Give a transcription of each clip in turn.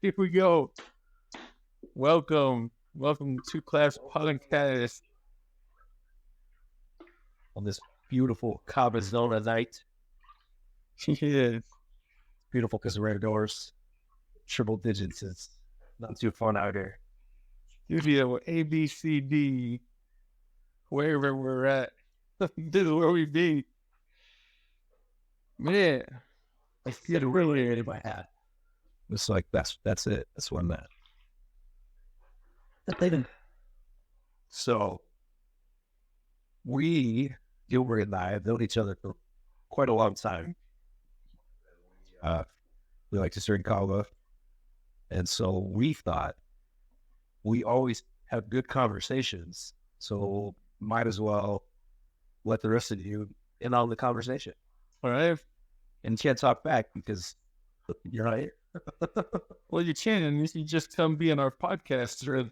Here we go. Welcome to Klapz podcast on this beautiful Kava Zona night. Yeah, Beautiful because we're indoors. Triple digits is not too fun out here. studio A, B, C, D, wherever we're at. This is where we be. Man, I get really in my hat. It's like that's it. That's what I'm at. So Gilbert and I have known each other for quite a long time. We like to drink Kava. And so we thought we always have good conversations. So might as well let the rest of you in on the conversation. all right. And you can't talk back because you're not here. Well, you can. You just come be on our podcast or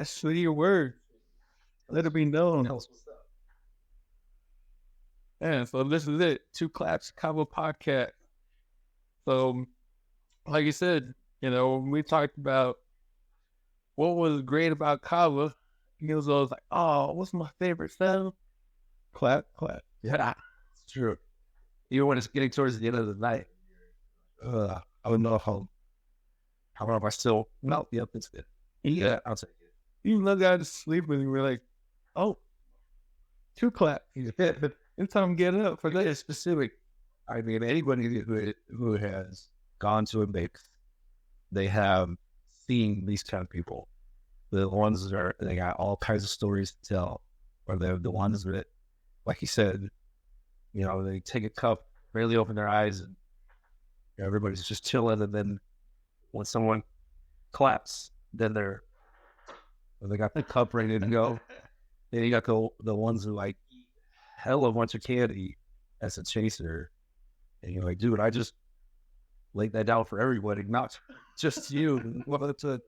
say your word. Let it be known. Yeah, so this is it. Two Klapz Kava podcast. So, like you said, we talked about what was great about Kava. He was always like, "Oh, what's my favorite sound?" Clap. Yeah, it's true. Even when it's getting towards the end of the night, I don't know how I still melt the up. It's good. Yeah, I'll take it. You look out to sleep and you were like, "Oh, two Klapz." It's time to get up for this. Specific. I mean, anybody who has gone to a Mixx, they have seen these kind of people. The ones that they got all kinds of stories to tell, or the ones that, like you said, they take a cup, barely open their eyes, and everybody's just chilling. And then when someone claps, then they got the cup ready to go. Then you got the ones who like hell of a bunch of candy as a chaser, and you're like, dude, I just laid that down for everybody, not just you. What's the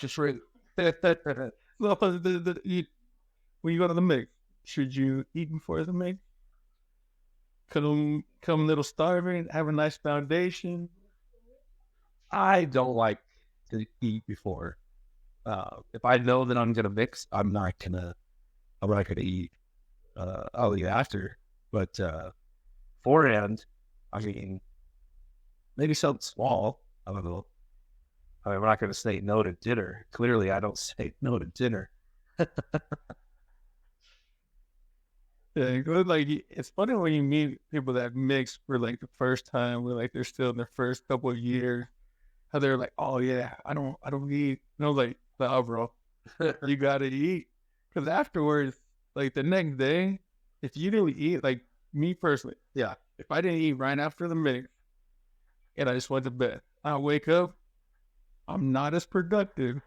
shrink? When you go to the Mixx, should you eat before the Mixx? Come a little starving, have a nice foundation. I don't like to eat before. If I know that I'm gonna mix, I'm not gonna eat. I'll eat after, but beforehand, I mean, maybe something small. I don't know. I mean, we're not going to say no to dinner. Clearly, I don't say no to dinner. Yeah, like it's funny when you meet people that mix for like the first time, where like they're still in their first couple of years. How they're like, "Oh yeah, I don't eat." Like, "Oh, bro, you gotta eat," because afterwards, like the next day, if you didn't eat, like me personally, yeah, if I didn't eat right after the Mixx, and I just went to bed, I wake up, I'm not as productive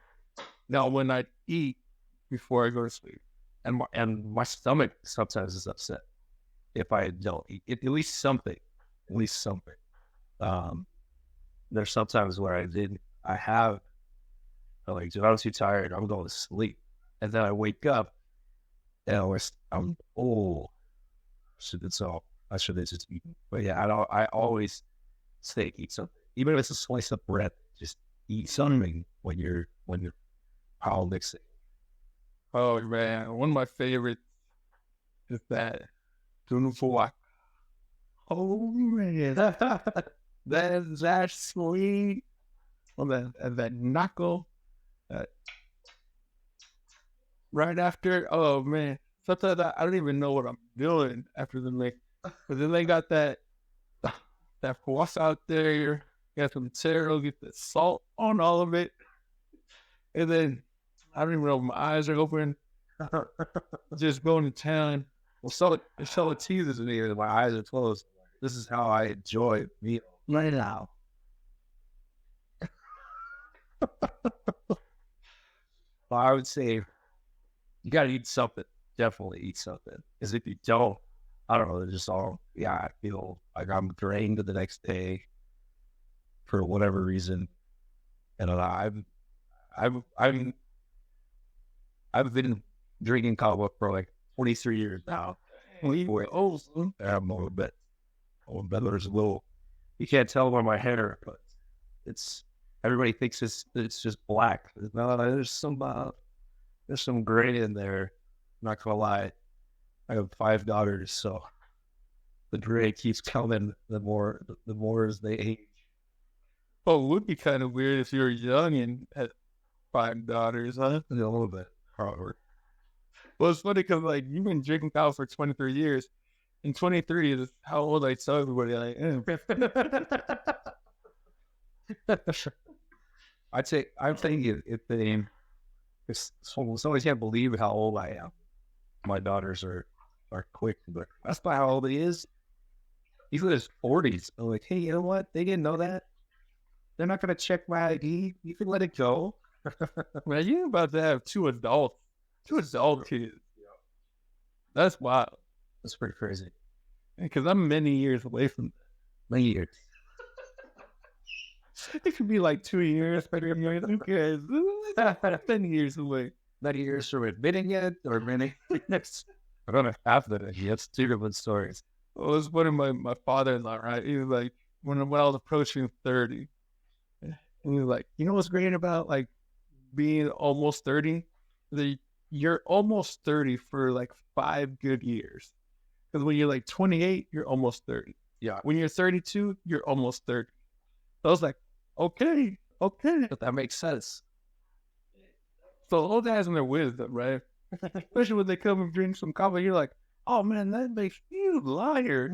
now when I eat before I go to sleep. And my stomach sometimes is upset if I don't eat at least something. There's sometimes where I'm like, dude, I'm too tired. I'm going to sleep. And then I wake up and so I should have just eaten. But yeah, I always say eat something. Even if it's a slice of bread, just eat something when you're power mixing. Oh man, one of my favorites is that Dunfuak. Oh man, that's sweet. Well, that knuckle, right after. Oh man, sometimes I don't even know what I'm doing after the Mixx. But then they got that sauce out there. You got some taro, get the salt on all of it, and then I don't even know if my eyes are open. Just going to town. Well, so it teases me that my eyes are closed. This is how I enjoy meal right now. Well, I would say you got to eat something. Definitely eat something. Because if you don't, I don't know. They're just I feel like I'm drained the next day for whatever reason. And I've been drinking Kava for like 23 years now. I'm a little bit. There's a little you can't tell by my hair, but everybody thinks it's just black. No, there's some gray in there. I'm not gonna lie. I have 5 daughters, so the gray keeps coming the more as they age. Oh, it would be kind of weird if you were young and had 5 daughters, huh? A little bit. However. Well, it's funny because like you've been drinking Kava for 23 years, and 23 is how old I tell everybody I am. I'm thinking if somebody can't believe how old I am, my daughters are quick, but that's not how old he is. He's in his 40s. I'm like, hey, you know what? They didn't know that. They're not going to check my ID. You can let it go. Man, you're about to have 2 adult kids. Yeah. That's wild. That's pretty crazy. Because I'm many years away from that. Many years. It could be like 2 years, but who cares? 10 years away. Many years from admitting it, or many years. I don't know after that. That's 2 different stories. Well, it was one of my father-in-law, right? He was like, when I was approaching 30, and he was like, you know what's great about like being almost 30? You're almost 30 for like 5 good years. Because when you're like 28, you're almost 30. Yeah. When you're 32, you're almost 30. So I was like, okay. But that makes sense. So old guys and their wisdom, right? Especially when they come and drink some coffee, you're like, oh man, that makes you liar.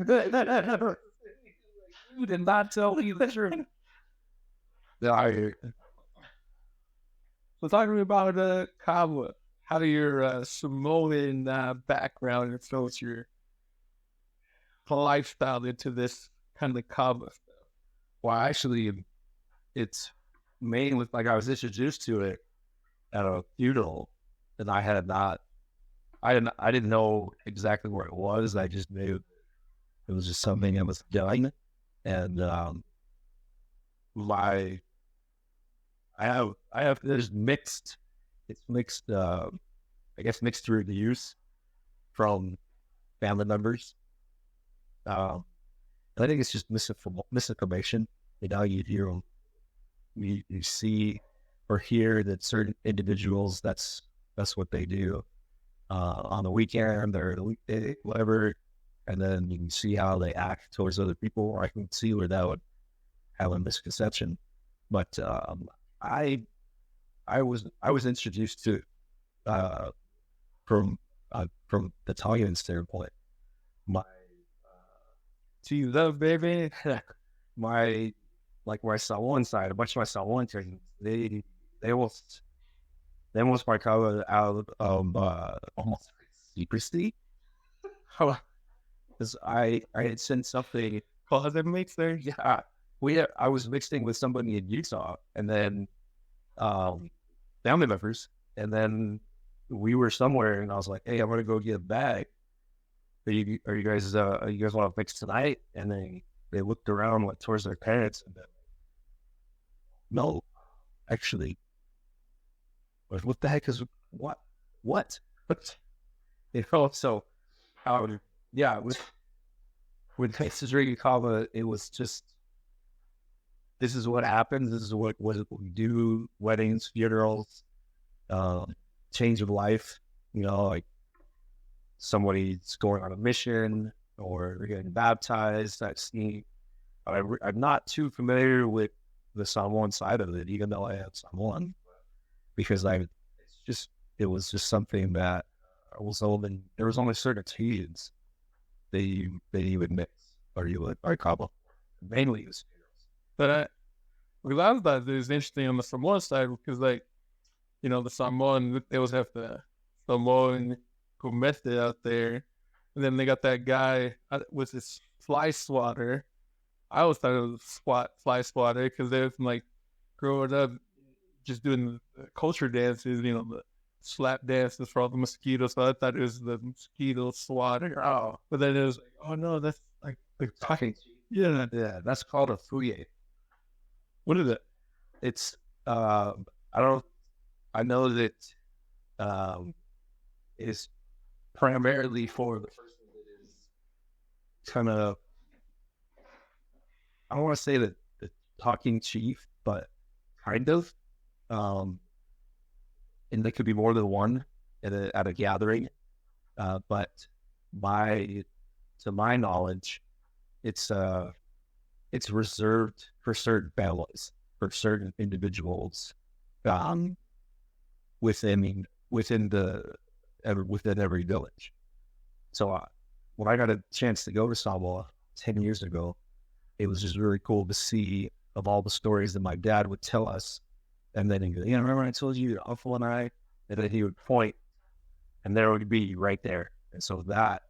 You did not tell me the truth. Yeah, I hear. So talk to me about Kava. How do your Samoan background influence your lifestyle into this kind of Kava stuff? Well, actually, it's mainly like I was introduced to it at a funeral, and I didn't know exactly where it was. I just knew it was just something I was done, and there's mixed. It's mixed. I guess mixed through the use from family members. I think it's just misinformation. You know, you see or hear that certain individuals, that's what they do on the weekend or the weekday, whatever, and then you can see how they act towards other people. I can see where that would have a misconception, but I was introduced to from the Tongan standpoint. To love, baby. my Samoan side, a bunch of my Samoan cousins, they almost my Kava out of almost secrecy. Because I had sent something. Closet mix there? Yeah. I was mixing with somebody in Utah, and then family members, and then we were somewhere, and I was like, hey, I'm gonna go get a bag. Are you guys want to mix tonight? And then they looked around, went towards their parents, and then, no, actually, what the heck is what? You know, so yeah, with Texas drinking Kava, it was just, this is what happens. This is what we do: weddings, funerals, change of life. You know, like somebody's going on a mission or getting baptized. I'm not too familiar with the Samoan side of it, even though I am Samoan, because it was just something that there was only certain occasions that you would mix or you would Kava. Mainly it was funerals. But what I thought is interesting on the Samoan side because, like, you know, the Samoan, they always have the Samoan method out there, and then they got that guy with his fly swatter. I always thought it was fly swatter because they was like growing up just doing the culture dances, you know, the slap dances for all the mosquitoes. So I thought it was the mosquito swatter. Oh, but then it was like, oh no, that's like the talking. Yeah, that's called a fuye. What is it? It's I know that it's primarily for the person that is kind of I don't want to say that the talking chief, but kind of. And there could be more than one at a gathering. But to my knowledge, it's reserved for certain families, for certain individuals, within every village. So when I got a chance to go to Samoa 10 years ago, it was just really cool to see of all the stories that my dad would tell us. And then he'd go, remember I told you, Uncle and I, and then he would point, and there would be right there. And so that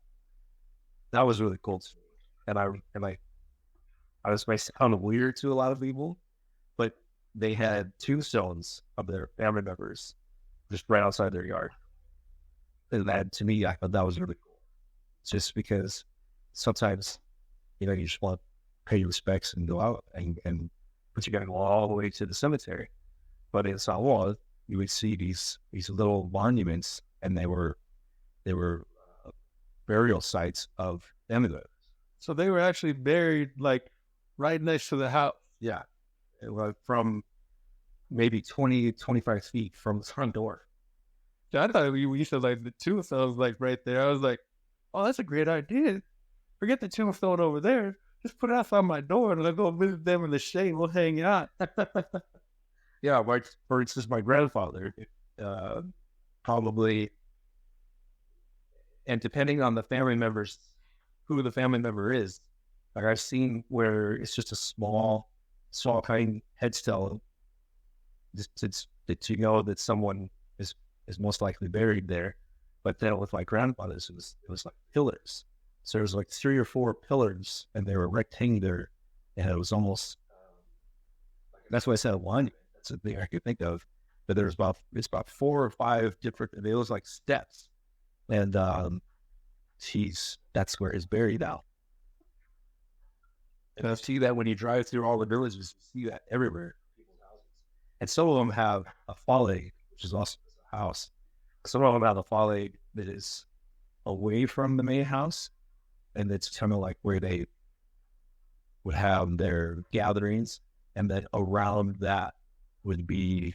was really cool to me. And I was might sound weird to a lot of people, but they had tombstones of their family members just right outside their yard. And that, to me, I thought that was really cool. Just because sometimes, you just want to pay your respects and go out, but you got to go all the way to the cemetery. But in Samoa, you would see these little monuments, and they were burial sites of family members. So they were actually buried like right next to the house. Yeah, from maybe 20, 25 feet from the front door. I thought we said like the tombstone was like right there. I was like, oh, that's a great idea. Forget the tombstone over there. Just put it outside my door and I'll go visit them in the shade. We'll hang out. Yeah, for instance, my grandfather, probably, and depending on the family members, who the family member is, like I've seen where it's just a small kind headstone, just to know that someone is most likely buried there. But then with my grandfather's, it was like pillars. So there was like 3 or 4 pillars, and they were rectangular, and it was almost. That's why I said a monument. That's the thing I could think of. But it's about 4 or 5 different. It was like steps, and that's where he's buried now. And I see that when you drive through all the villages, you see that everywhere. People's houses, and some of them have a fale, which is also a house. Some of them have a fale that is away from the main house, and it's kind of like where they would have their gatherings, and then around that would be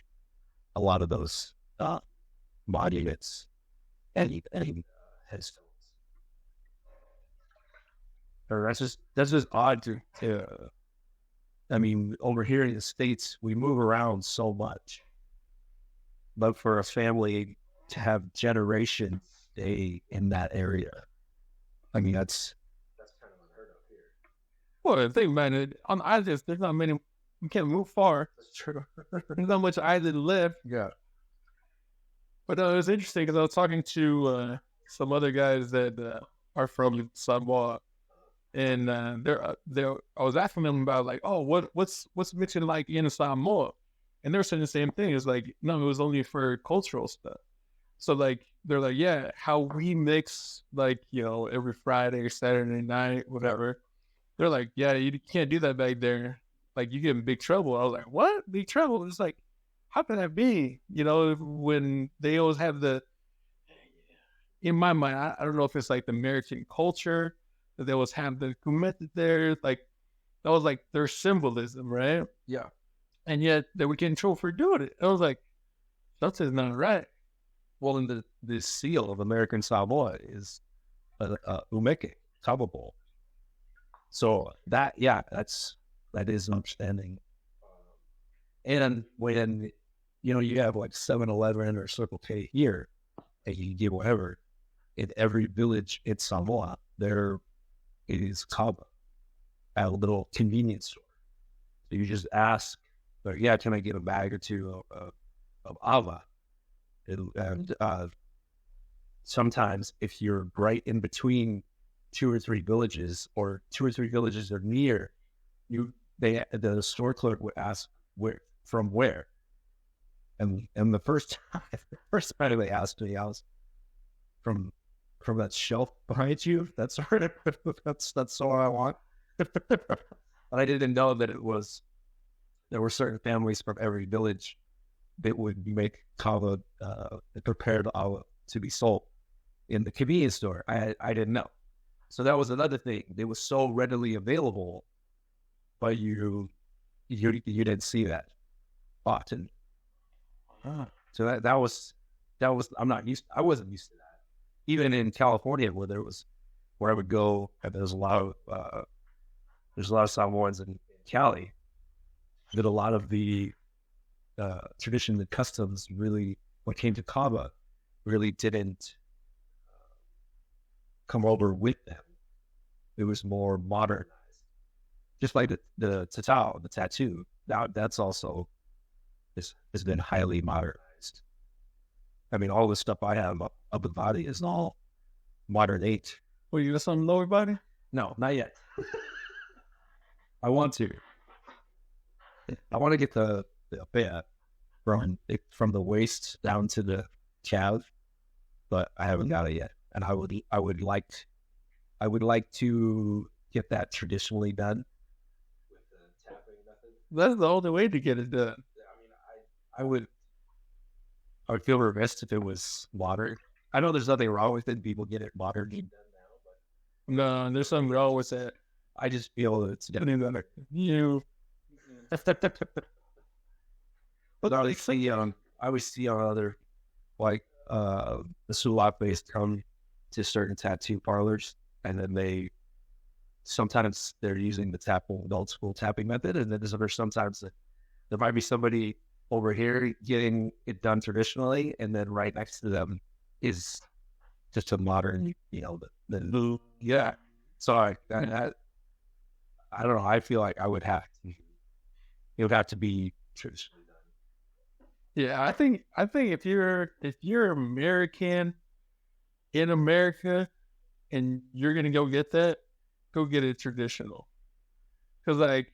a lot of those monuments and headstones. That's just odd to. I mean, over here in the States, we move around so much, but for a family to have generations stay in that area, I mean, that's kind of unheard of here. Well, the thing, man, on islands, there's not many. You can't move far. That's true. There's not much island left. Yeah. But it was interesting because I was talking to some other guys that are from Samoa, and I was asking them about like, oh, what's mixing like in Samoa, and they're saying the same thing. It's like, no, it was only for cultural stuff. So like they're like, yeah, how we mix like every Friday or Saturday night, whatever. They're like, yeah, you can't do that back there. Like you get in big trouble. I was like, what? Big trouble? It's like, how can that be? When they always have in my mind, I don't know if it's like the American culture that they always have the kumete there. Like that was like their symbolism, right? Yeah. And yet they would get in trouble for doing it. I was like, something's not right. Well, and the seal of American Samoa is umeke, Kava bowl. So that is understanding. And when you have like 7-Eleven or Circle K here, and you get whatever, in every village in Samoa, there is Kava at a little convenience store. So you just ask, can I get a bag or two of ava? And sometimes if you're right in between 2 or 3 villages, or 2 or 3 villages are near, the store clerk would ask from where. And the first time they asked me, I was from that shelf behind you. That's all I want. But I didn't know that there were certain families from every village that would make kava, prepared ava to be sold in the convenience store. I didn't know. So that was another thing. It was so readily available but you didn't see that often. So that was I wasn't used to that. Even in California, where I would go, and there's a lot of Samoans in Cali. That a lot of the tradition and customs really, when it came to Kava, really didn't come over with them. It was more modernized. Just like the tatau, the tattoo, that's also has been highly modernized. I mean, all the stuff I have up the body is all modern age. Well, you got something lower body? No, not yet. I want to get the bit from the waist down to the calf, but I haven't got it yet. And I would like to get that traditionally done with the tapping method. That's the only way to get it done. I mean, I would feel remiss if it was modern. I know there's nothing wrong with it. People get it modern done now, but no, there's something wrong with that. I just feel it's definitely better. You. But I always see on other, like, the Sulap-based come to certain tattoo parlors, and then sometimes they're using the old school tapping method, and then there's sometimes there might be somebody over here getting it done traditionally, and then right next to them is just a modern, yeah. So I don't know. I feel like it would have to be traditionally done. Yeah, I think if you're American in America and you're gonna go get it traditional, because like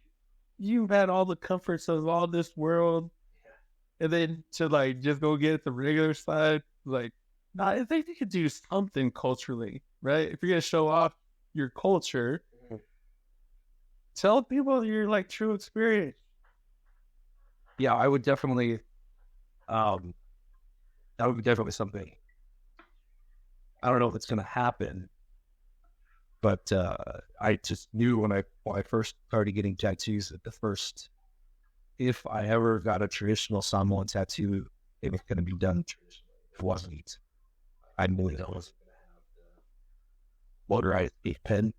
you've had all the comforts of all this world, and then to like just go get it the regular side, like I think you could do something culturally, right? If you're gonna show off your culture, tell people your like true experience. Yeah, I would definitely. That would be definitely something. I don't know if it's going to happen, but I just knew when I first started getting tattoos that if I ever got a traditional Samoan tattoo, it was going to be done traditionally. If it wasn't, I knew that wasn't going to have the motorized pen.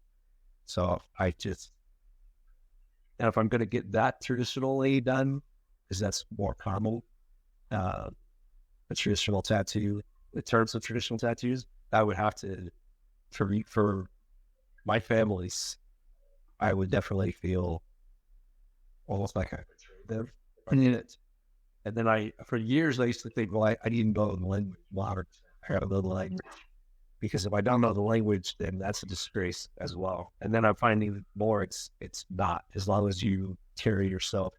So and if I'm going to get that traditionally done, because that's more common. A traditional tattoo, in terms of traditional tattoos, I would have to, for my families, I would definitely feel almost like I betrayed them if I did it. And then for years, I used to think, well, I didn't know the language. Well, I got to know the language. Because if I don't know the language, then that's a disgrace as well. And then I'm finding more, it's not. As long as you carry yourself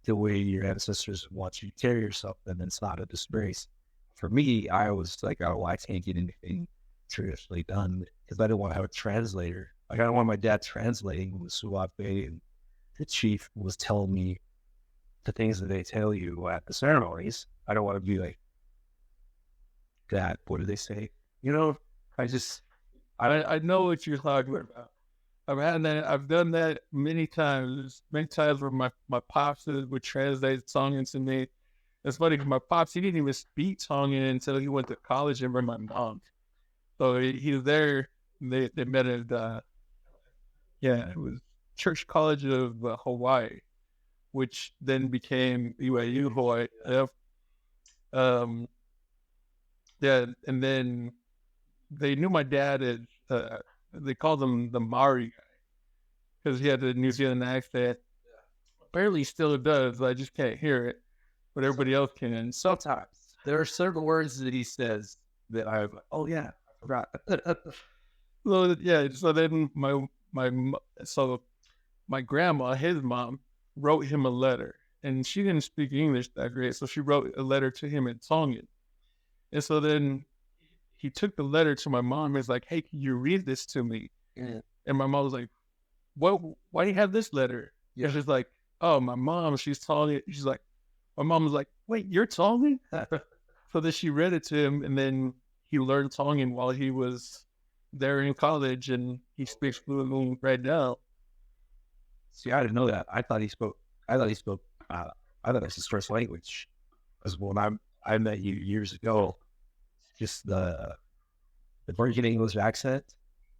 the way your ancestors want you to carry yourself, then it's not a disgrace. For me, I was like, oh, I can't get anything traditionally done because I didn't want to have a translator. Like, I don't want my dad translating with Suape, and the chief was telling me the things that they tell you at the ceremonies. I don't want to be like that. What do they say? I know what you're talking about. I've done that many times. Many times where my pops would translate Tongan to me. It's funny because my pops, he didn't even speak Tongan until he went to college and met my mom. So he was there. They met at it was Church College of Hawaii, which then became UAU Hawaii. And then they knew my dad as they called him the Maori guy because he had the New Zealand accent. Apparently still does, I just can't hear it, but everybody else can. Sometimes there are certain words that he says that I'm like, oh yeah, I forgot. So yeah, so then my grandma, his mom, wrote him a letter, and she didn't speak English that great, so she wrote a letter to him in Tongan. And so then he took the letter to my mom. He's like, hey, can you read this to me? Yeah. And my mom was like, why do you have this letter? Yeah. And she's like, oh, my mom, she's Tongan. She's like, my mom was like, wait, you're Tongan? So then she read it to him, and then he learned Tongan while he was there in college, and he speaks fluently right now. See, I didn't know that. I thought he spoke. I thought that's his first language. Because when I met you years ago, just the breaking English accent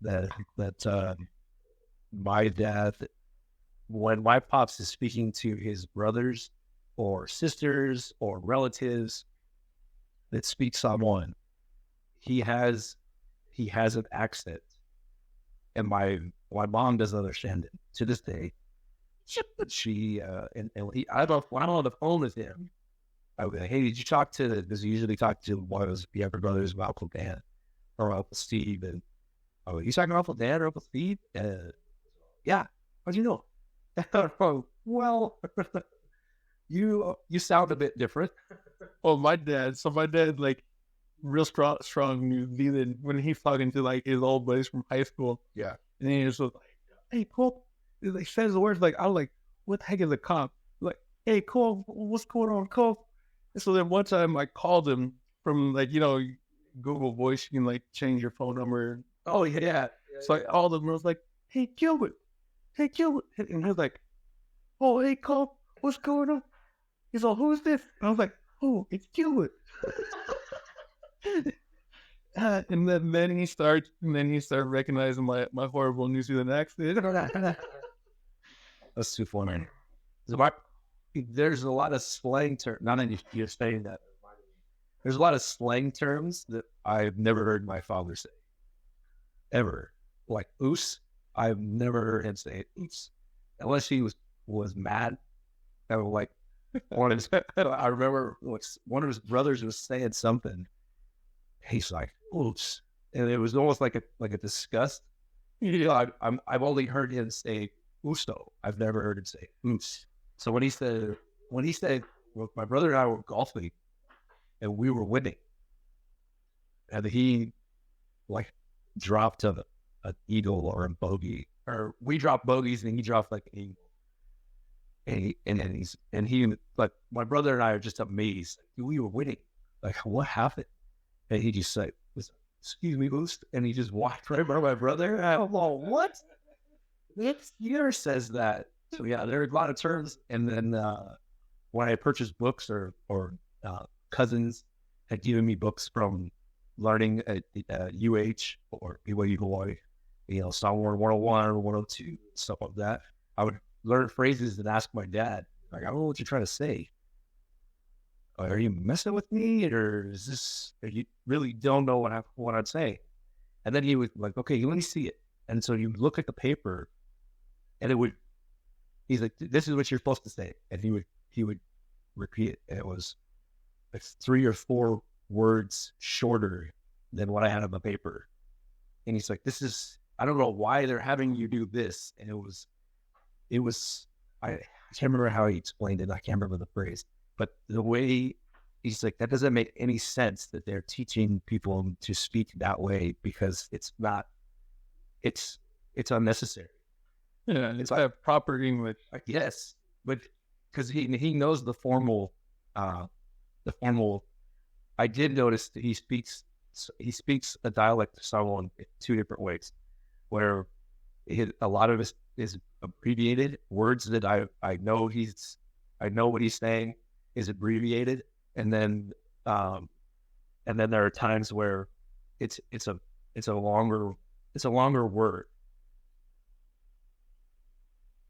that my dad, when my pops is speaking to his brothers or sisters or relatives that speak Samoan, he has an accent, and my mom doesn't understand it to this day. She and I don't when I'm on the phone with him, I would be like, hey, did you talk to? Because he usually talk to one of his younger brothers, Uncle Dan or Uncle Steve, and oh, you talking to Uncle Dan or Uncle Steve? Yeah. How'd you know? Well, you sound a bit different. Well, my dad, like real strong New Zealand when he's talking to like his old buddies from high school. Yeah. And then he just was like, hey, Cole, he like says the words like, I was like, what the heck is a cop? Like, hey, Cole, what's going on, Cole? And so then one time I called him from like, Google Voice, you can like change your phone number. Oh, yeah. So I called him and I was like, hey, Gilbert. And he was like, oh, hey, Cole, what's going on? He's like, who's this? And I was like, oh, it's Gilbert. And then he started recognizing my horrible New Zealand accent. That's too funny. There's a lot of slang terms. Not that you're saying that. There's a lot of slang terms that I've never heard my father say. Ever. Like oos. I've never heard him say oos. Unless he was mad. I was like, I remember one of his brothers was saying something. He's like, oops. And it was almost like a disgust. Yeah, I've only heard him say oosto. I've never heard him say oos. So when he said, well, my brother and I were golfing and we were winning, and he like dropped an eagle or a bogey, or we dropped bogeys and he dropped like an eagle. And he like my brother and I are just amazed. Like, we were winning. Like, what happened? And he just said, excuse me, Boost. And he just walked right by my brother. And I'm like, what? He never says that. So yeah, there are a lot of terms. And then when I purchased books or cousins had given me books from learning at UH or BYU Hawaii, Samoa 101 or 102, stuff like that, I would learn phrases and ask my dad, like, I don't know what you're trying to say. Are you messing with me, or is this? Or you really don't know what I'd say? And then he would like, okay, let me see it. And so you look at the paper, and he's like, this is what you're supposed to say, and he would repeat it, and it was like 3 or 4 words shorter than what I had on the paper. And he's like, I don't know why they're having you do this. And it was I can't remember how he explained it. I can't remember the phrase. But the way he's like, that doesn't make any sense that they're teaching people to speak that way, because it's unnecessary. Yeah, it's like proper English. Yes, but because he knows the formal. I did notice that he speaks a dialect of Samoan in 2 different ways, where a lot of it is abbreviated words that I know what he's saying is abbreviated, and then there are times where it's a longer word,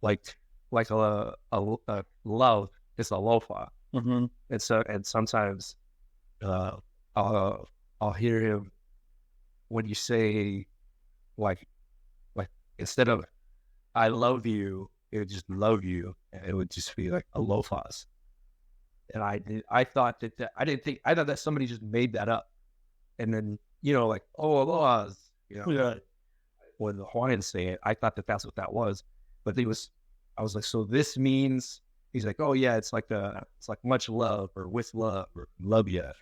like a love is alofa. Mm-hmm. And sometimes I'll hear him when you say like instead of I love you, it would just love you, and it would just be like alofas. And I thought that somebody just made that up. And then, like, oh, aloha, Yeah. When the Hawaiians say it, I thought that that's what that was. But I was like, so this means, he's like, oh yeah, it's like much love or with love or love ya.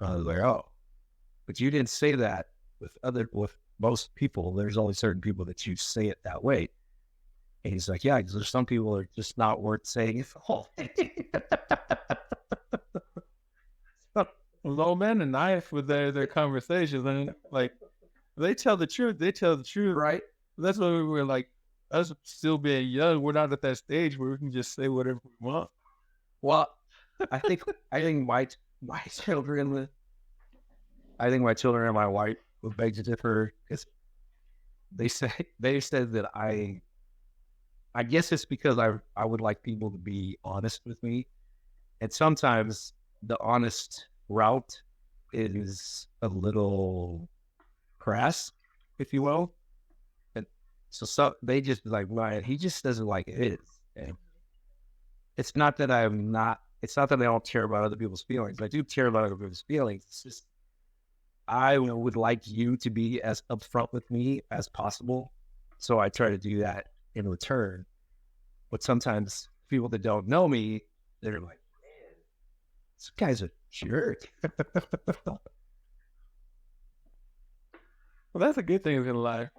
I was like, oh, but you didn't say that with most people. There's only certain people that you say it that way. And he's like, yeah, because there's some people that are just not worth saying it. Oh. Low man and knife with their conversations, and like they tell the truth. Right. That's what we were like. us still being young, we're not at that stage where we can just say whatever we want. Well, I think my children, and my wife would beg to differ because they said that I guess it's because I would like people to be honest with me, and sometimes the honest route is a little crass, if you will. And so they just be like, Ryan, he just doesn't like it. And it's not that I don't care about other people's feelings. I do care about other people's feelings. It's just, I would like you to be as upfront with me as possible. So I try to do that in return. But sometimes people that don't know me, they're like, man, this guy's a jerk. Well, that's a good thing in life,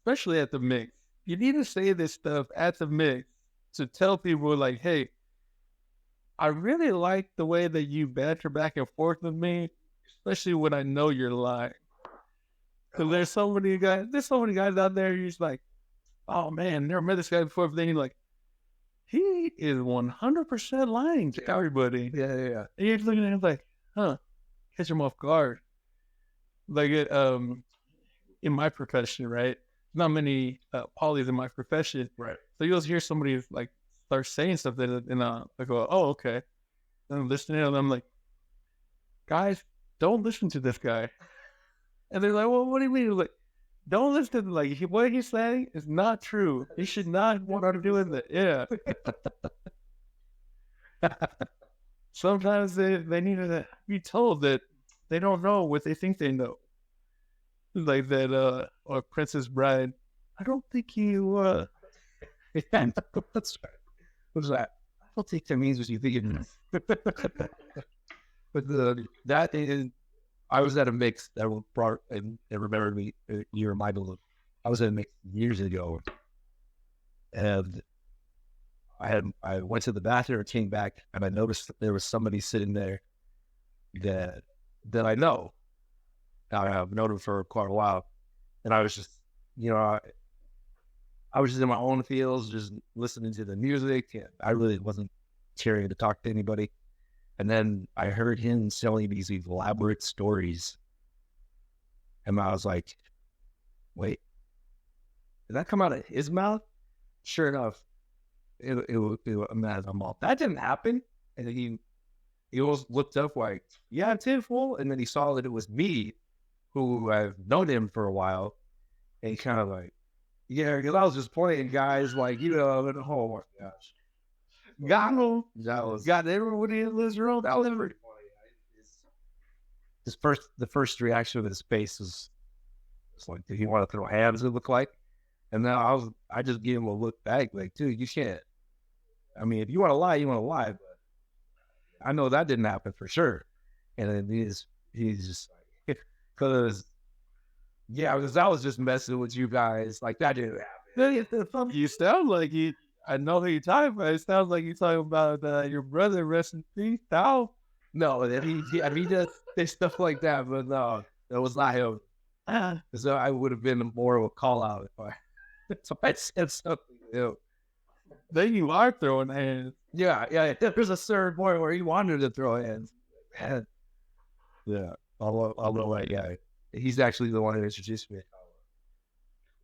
especially at the Mixx. You need to say this stuff at the Mixx to tell people, like, hey, I really like the way that you banter back and forth with me, especially when I know you're lying. Because there's so many guys out there, you're just like, oh man, never met this guy before. But then you're like, he is 100% lying to everybody. Yeah. And you're looking at him like, huh, catch him off guard. Like, in my profession, right? Not many polys in my profession. Right. So you'll hear somebody like start saying something and I go, oh, okay. And I'm listening and I'm like, guys, don't listen to this guy. And they're like, well, what do you mean? Like, don't listen to like what he's saying is not true. You should not want to do that. Yeah. Sometimes they need to be told that they don't know what they think they know. Like that, or Princess Bride. I don't think you, Yeah, that's right. What's that? I don't think that means what you think it means. But that is, I was at a Mixx that brought and remembered me. You reminded me. I was at a Mixx years ago, and I went to the bathroom and came back, and I noticed that there was somebody sitting there that I know. I've known him for quite a while, and I was just, I was just in my own fields, just listening to the music, and I really wasn't caring to talk to anybody. And then I heard him telling these elaborate stories, and I was like, wait, did that come out of his mouth? Sure enough, I'm all, that didn't happen. And he almost looked up like, yeah, it's his fault. And then he saw that it was me, who I've known him for a while, and he kind of like, yeah, because I was just playing, guys, like, oh my gosh. Got him. Got everybody in this room. That was pretty funny. The first reaction of his face was like, did he want to throw hands, it looked like? And then I just gave him a look back, like, dude, you can't. I mean, if you want to lie, you want to lie, but I know that didn't happen for sure. And then he's just like, because I was just messing with you guys. Like, that didn't happen. You sound like I know who you're talking about. It sounds like you're talking about your brother, rest in peace. How? No, he does stuff like that, but no, that was not him. So I would have been more of a call out if I said something to him. Then you are throwing hands. Yeah. There's a certain point where he wanted to throw hands. Man. Yeah. Although that guy, he's actually the one who introduced me.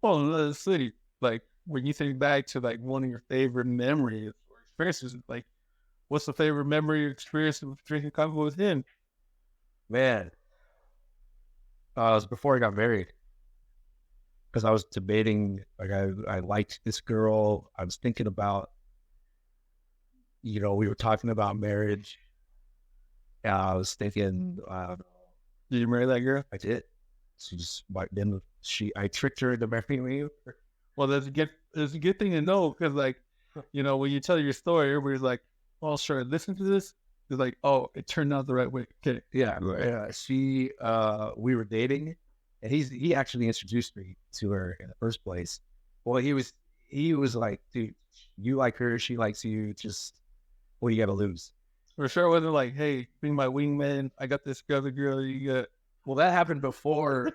Well, let's see. Like, when you think back to like one of your favorite memories or experiences, like, what's the favorite memory or experience of drinking Kava with him? Man, it was before I got married. Because I was debating, like, I liked this girl. I was thinking about, we were talking about marriage. And I was thinking, did you marry that girl? I did. I tricked her into marrying me. Well, that's a good thing to know, because, like, when you tell your story, everybody's like, "Oh, sure, listen to this." It's like, "Oh, it turned out the right way." Okay, yeah. We were dating, and he actually introduced me to her in the first place. Well, he was like, "Dude, you like her, she likes you. Just what do you got to lose?" For sure, it wasn't like, "Hey, be my wingman. I got this other girl you got." Well, that happened before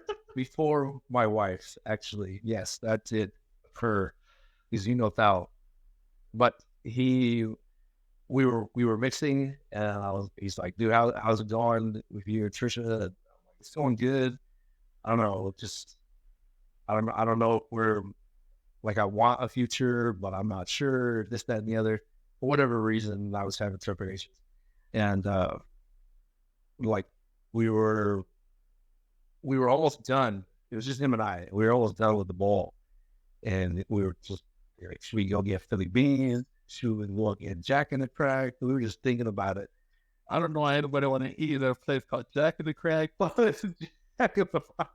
my wife. Actually, yes, that did occur. because Thal. But we were mixing, and he's like, dude, how's it going with you, Trisha? I'm like, it's going good. I don't know, I don't know if we're like, I want a future, but I'm not sure, this, that, and the other. For whatever reason, I was having trepidations. And like we were almost done. It was just him and I. We were almost done with the ball. And we were just like, should we go get Philly beans? Should we go get Jack in the Crack? We were just thinking about it. I don't know why anybody want to eat at a place called Jack in the Crack, but it's Jack in the Box.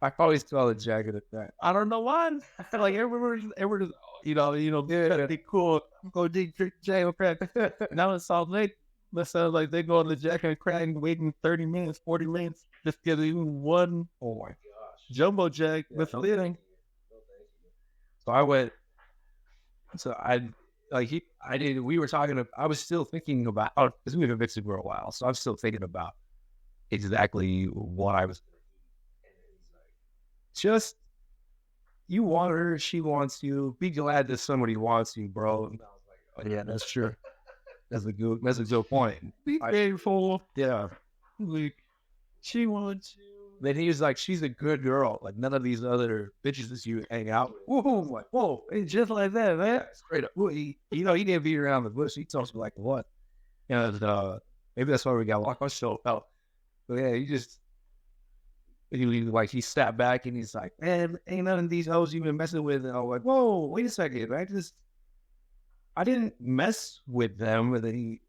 I always call it Jack in the Crack. I don't know why. Like everyone's that'd be cool. Go drink Jack in the Crack. Now in Salt Lake, that sounds like they go on the Jack in the Crack and waiting 30 minutes, 40 minutes, just to get even one. Oh my gosh. Jumbo Jack with filling. So I went. So we were talking. I was still thinking about, because we've been mixing for a while, so I'm still thinking about exactly what I was. Just, you want her, she wants you. Be glad that somebody wants you, bro. And I was like, oh yeah, that's true. That's a good point. Be grateful. Yeah. Like, she wants you. Then he was like, she's a good girl. Like, none of these other bitches that you hang out with. Whoa, like, whoa, it's just like that, man. Yeah, straight up. Well, he didn't beat around the bush. He talks like what? And maybe that's why we got locked on show. But yeah, he stepped back and he's like, man, ain't none of these hoes you been messing with. And I was like, whoa, wait a second. I didn't mess with them. And then he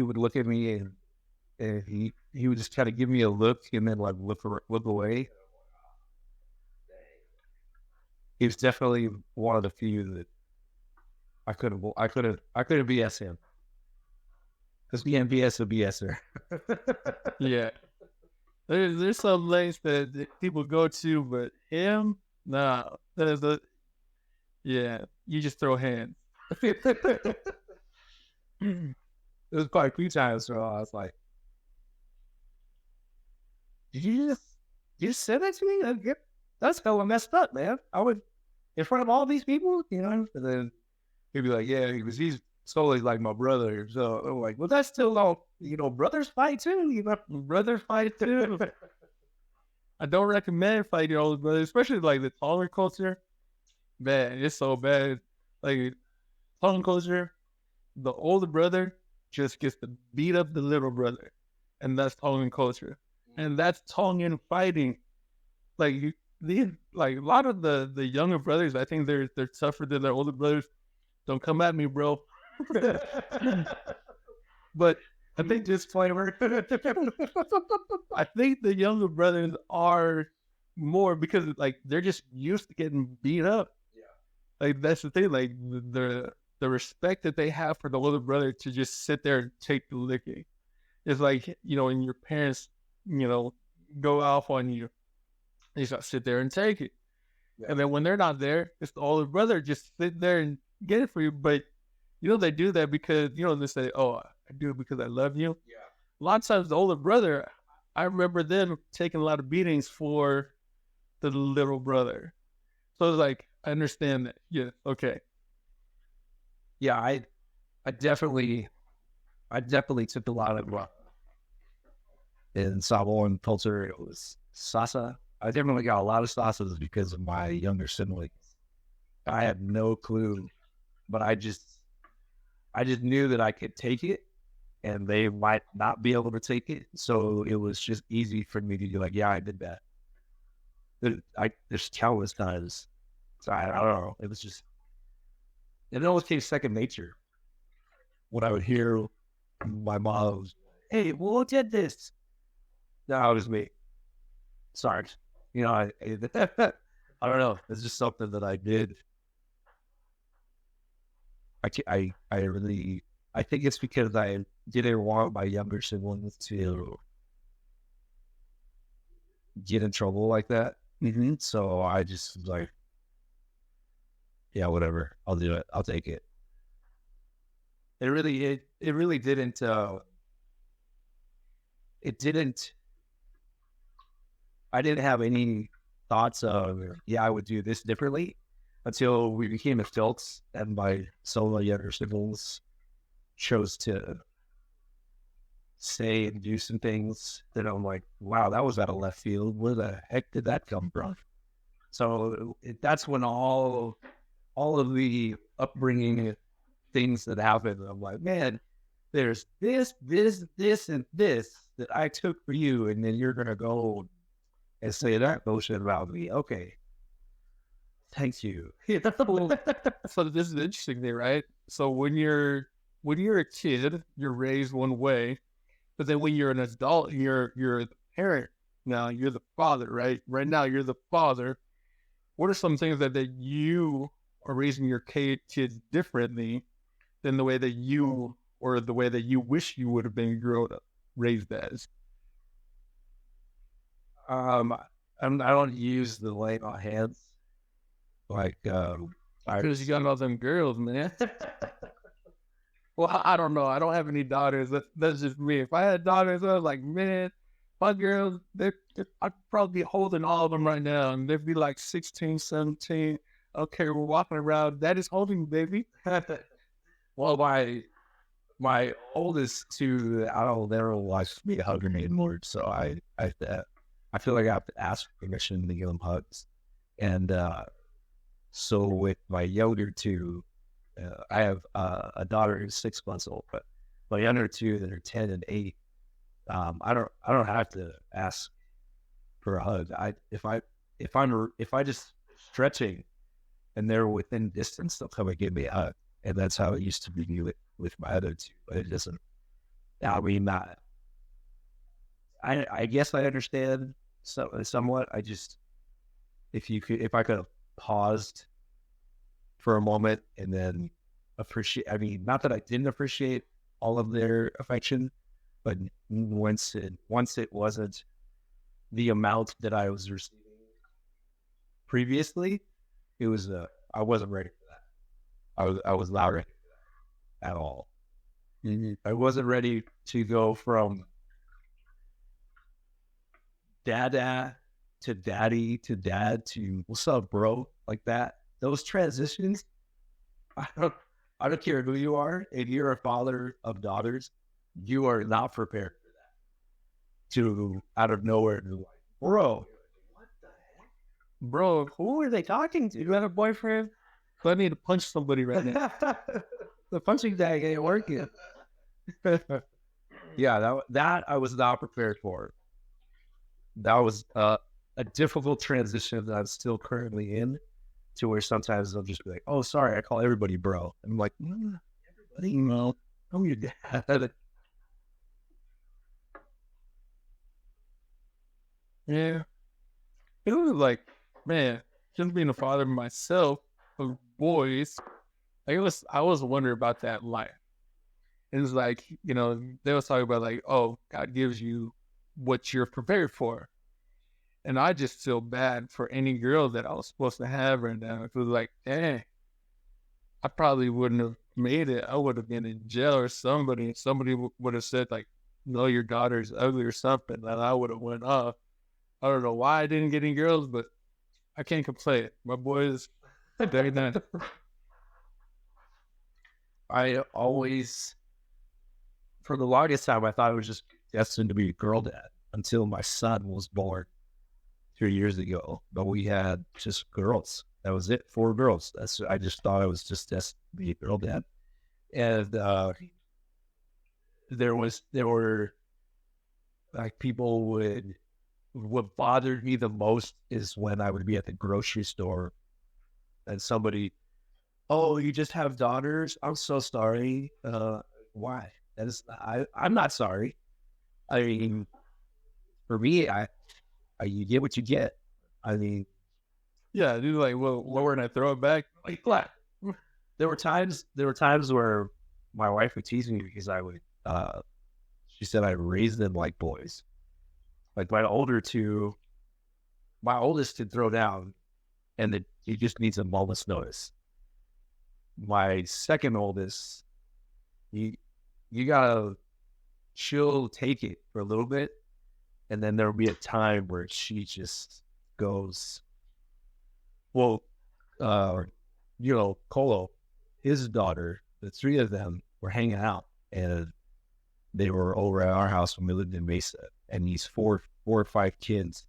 would look at me and he would just kind of give me a look and then like look away. He was definitely one of the few that I couldn't BS him. Because being BS a BSer. Yeah. There's some lanes that people go to, but him, nah. Yeah, you just throw hands. It was quite a few times where I was like, did you just say that to me? That's hella messed up, man. I would, in front of all these people, and then he'd be like, yeah, because he's solely like my brother. So I'm like, well, that's still all, brothers fight too, Brothers fight too. I don't recommend fighting older brothers, especially like the taller culture. Man, it's so bad. Like, Tongi culture, the older brother just gets to beat up the little brother. And that's Tongan culture. And that's Tongan fighting. Like, a lot of the younger brothers, I think they're tougher than their older brothers. Don't come at me, bro. But I think disclaimer. I think the younger brothers are more because like they're just used to getting beat up. Yeah. Like that's the thing. Like the respect that they have for the older brother to just sit there and take the licking. It's like, and your parents, go off on you. You just gotta sit there and take it. Yeah. And then when they're not there, it's the older brother just sit there and get it for you. But they do that because they say, "Oh, I do it because I love you." Yeah. A lot of times, the older brother, I remember them taking a lot of beatings for the little brother. So it's like I understand that. Yeah. Okay. Yeah, I definitely took a lot of in Samoan culture. It was sasa. I definitely got a lot of sasas because of my younger siblings. I had no clue, but I just knew that I could take it, and they might not be able to take it. So it was just easy for me to be like, yeah, I did that. There's countless times. So I don't know. It was just, it always came second nature. When I would hear my mom, hey, well, who did this? No, it was me. Sorry. I don't know. It's just something that I did. I think it's because I didn't want my younger siblings to get in trouble like that. Mm-hmm. So I just was like, yeah, whatever. I'll do it. I'll take it. It really didn't. It didn't. I didn't have any thoughts of, yeah, I would do this differently until we became adults and some of my younger siblings chose to say and do some things that I'm like, wow, that was out of left field. Where the heck did that come from? So that's when all of the upbringing things that happened, I'm like, man, there's this, and this that I took for you, and then you're gonna go and say that bullshit about me. Okay, thank you. So this is the interesting thing, right? So when you're a kid, you're raised one way, but then when you're an adult, you're the parent. Now you're the father, right? Right now you're the father. What are some things that you are raising your kids differently than the way that you or the way that you wish you would have been grown up, raised as? I don't use the laying on hands like because you got all them girls, man. Well, I don't know. I don't have any daughters. That's just me. If I had daughters, I was like, man, my girls, I'd probably be holding all of them right now, and they'd be like 16, 17. Okay, we're walking around. Daddy's holding you, baby. Well, my oldest two, I don't never watch me hugging me anymore, so I feel like I have to ask permission to give them hugs, and so with my younger two, I have a daughter who's 6 months old, but my younger two that are 10 and 8, I don't have to ask for a hug. If I just stretching and they're within distance, they'll come and give me a hug. And that's how it used to be with my other two. But it doesn't. I mean, I guess I understand somewhat. I just if I could have paused for a moment and then appreciate. I mean, not that I didn't appreciate all of their affection, but once it wasn't the amount that I was receiving previously, it was I wasn't ready for that. I was not ready for that at all. I wasn't ready to go from dada to daddy to dad to what's up, bro, like that. Those transitions, I don't care who you are. If you're a father of daughters, you are not prepared for that. To out of nowhere, like, bro, what the heck? Bro, who are they talking to? You have a boyfriend? So I need to punch somebody right now. The punching bag ain't working. Yeah, that I was not prepared for. That was a difficult transition that I'm still currently in, to where sometimes I'll just be like, oh, sorry, I call everybody bro. And I'm like, everybody? No, I'm your dad. Yeah. It was like, man, just being a father myself of boys, I was wondering about that life. And it's like, you know, they was talking about like, oh, God gives you what you're prepared for. And I just feel bad for any girl that I was supposed to have right now. It was like, dang, I probably wouldn't have made it. I would have been in jail or somebody would have said like, no, your daughter's ugly or something. And I would have went off. I don't know why I didn't get any girls, but I can't complain. My boys, they're not. I always, for the longest time, I thought I was just destined to be a girl dad until my son was born 3 years ago. But we had just girls. That was it, 4 girls. I just thought I was just destined to be a girl dad. And there were like people what bothered me the most is when I would be at the grocery store and somebody, oh, you just have daughters? I'm so sorry. Why? I'm not sorry. I mean, for me, you get what you get. I mean, yeah, dude. Like, well, lower and I throw it back. Like, flat. There were times where my wife would tease me because I would. She said I raised them like boys. Like my oldest could throw down, and he just needs a moment's notice. My second oldest, you gotta chill, take it for a little bit, and then there'll be a time where she just goes, well, Colo, his daughter, the three of them were hanging out, and they were over at our house when we lived in Mesa, and these four or five kids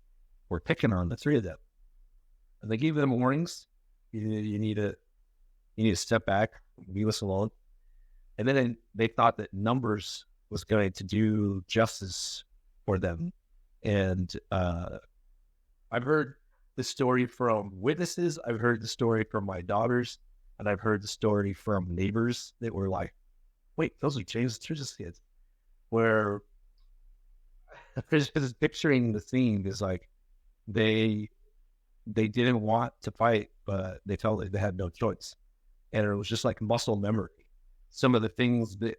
were picking on the three of them, and they gave them warnings. You need to step back, leave us alone. And then they thought that numbers was going to do justice for them. And I've heard the story from witnesses. I've heard the story from my daughters, and I've heard the story from neighbors that were like, wait, those are James Sturgis kids. Where just picturing the scene is like they didn't want to fight, but they felt like they had no choice. And it was just like muscle memory. Some of the things that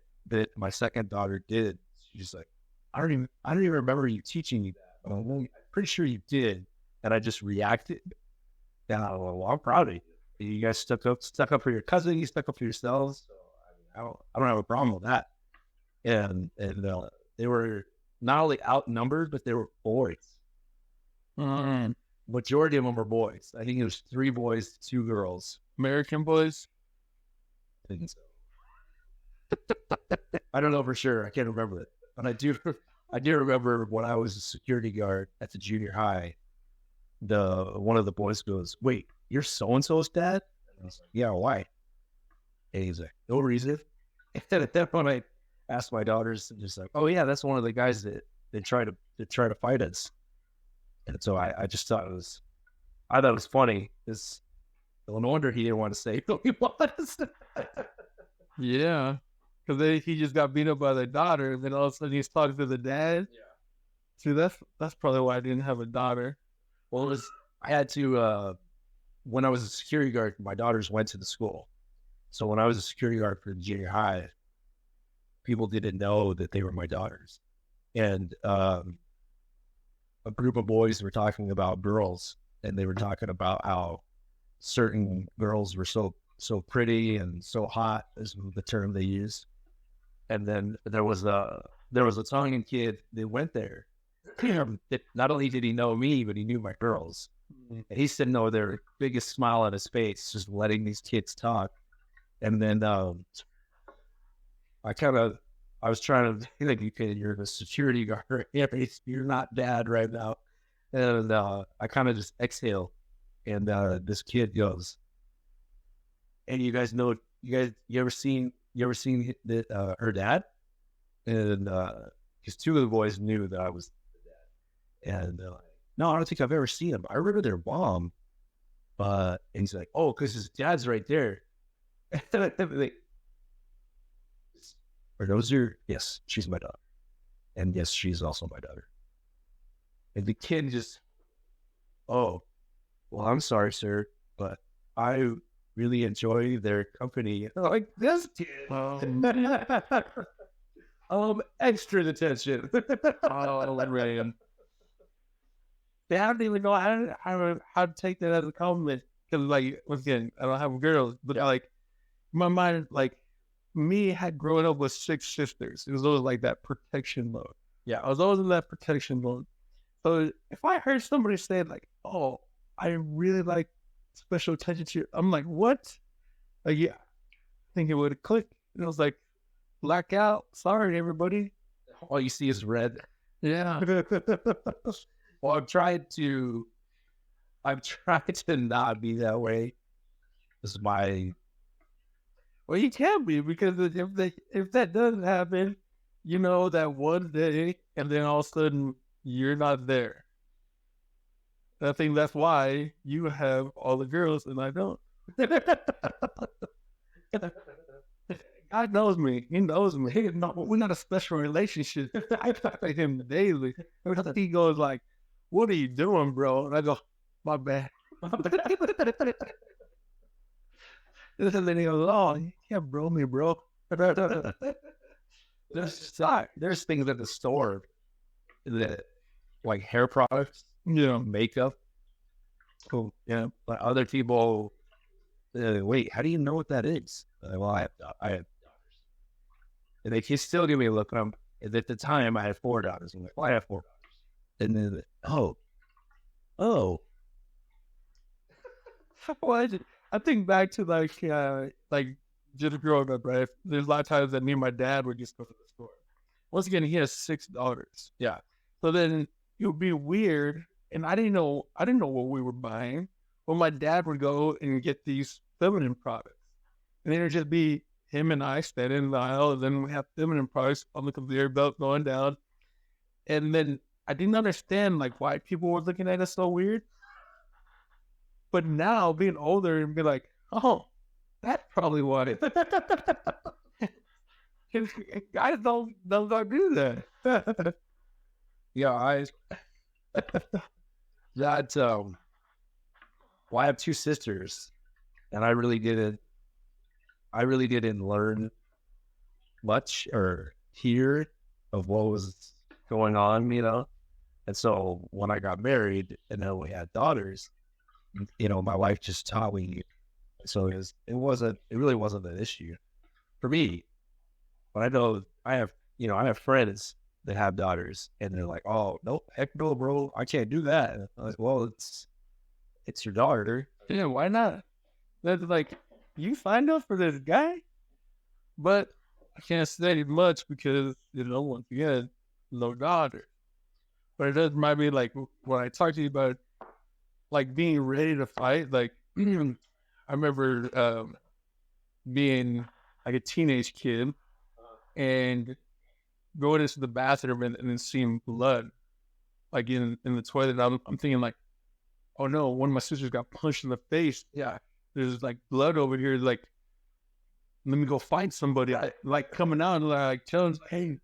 my second daughter did, she's like, I don't even remember you teaching me that. But I'm pretty sure you did. And I just reacted. And I was like, well, I'm proud of you. You guys stuck up for your cousin, you stuck up for yourselves. So I don't have a problem with that. And they were not only outnumbered, but they were boys. Mm-hmm. Majority of them were boys. I think it was 3 boys, 2 girls. American boys? I think so. I don't know for sure. I can't remember it. But I do remember when I was a security guard at the junior high, one of the boys goes, wait, you're so-and-so's dad? And I was like, yeah, why? And he's like, no reason. And then when I asked my daughters, just like, oh yeah, that's one of the guys that try to fight us. And so I just thought it was funny. No wonder he didn't want to say who he was. Yeah. Because he just got beat up by the daughter, and then all of a sudden he's talking to the dad. Yeah. See, that's probably why I didn't have a daughter. Well, I had to, when I was a security guard, my daughters went to the school. So when I was a security guard for junior high, people didn't know that they were my daughters. And a group of boys were talking about girls, and they were talking about how certain girls were so pretty and so hot, is the term they used. And then there was a Tongan kid that went there. Not only did he know me, but he knew my girls. And he's sitting over there, biggest smile on his face, just letting these kids talk. And then I was trying to think, you're the security guard. You're not dad right now. And I kind of just exhale. And this kid goes, and you ever seen her dad? And because 2 of the boys knew that I was the dad. And no, I don't think I've ever seen him. I remember their mom. And he's like, oh, because his dad's right there. Like, are those your? Yes, she's my daughter. And yes, she's also my daughter. And the kid just, oh, well, I'm sorry, sir, but I really enjoy their company. I'm like, this kid. Extra attention. Ryan. They don't even know how to take that as a compliment. Because, like, once again, I don't have girls, but like, my mind, like, me had grown up with 6 sisters. It was always like that protection mode. Yeah, I was always in that protection mode. So if I heard somebody say like, "Oh, I really like special attention to you," I'm like, "What?" Like, yeah, I think it would have clicked. And it was like, blackout. Sorry, everybody. All you see is red. Yeah. Well, I've tried to not be that way. This is my. Well, you can be, because if that doesn't happen, you know, that one day, and then all of a sudden you're not there. I think that's why you have all the girls and I don't. God knows me. He knows me. We're not a special relationship. I talk to him daily. He goes like, "What are you doing, bro?" And I go, "My bad." And then he goes, "Oh, you can't bro me, bro." There's things at the store that, like hair products, makeup. Cool. Yeah. But other people, wait, how do you know what that is? Well, I have daughters. And they can still give me a look. And at the time, I had 4 daughters. I'm like, well, I have 4 daughters. And then, oh, Well, I think back to like just growing up, right? There's a lot of times that me and my dad would just go to the store. Once again, he has 6 daughters. Yeah. So then it would be weird, and I didn't know what we were buying. But my dad would go and get these feminine products, and then it'd just be him and I standing in the aisle, and then we have feminine products on the conveyor belt going down. And then I didn't understand like why people were looking at us so weird. But now being older and be like, oh, that's probably what it. Guys don't do that. Yeah, that well, I have two sisters, and I really didn't learn much or hear of what was going on, And so when I got married and then we had daughters, my wife just taught me. So it really wasn't an issue for me. But I know I have friends that have daughters, and they're like, "Oh no, heck no, bro, I can't do that." And I'm like, well, it's your daughter. Yeah, why not? That's like, you signed up for this guy, but I can't say much because once again, no daughter. But it does remind me, like when I talked to you about like being ready to fight. Like I remember being like a teenage kid and going into the bathroom and then seeing blood, like in the toilet. I'm thinking like, oh no, one of my sisters got punched in the face. Yeah, there's like blood over here. Like, let me go fight somebody. I like coming out and like telling, hey,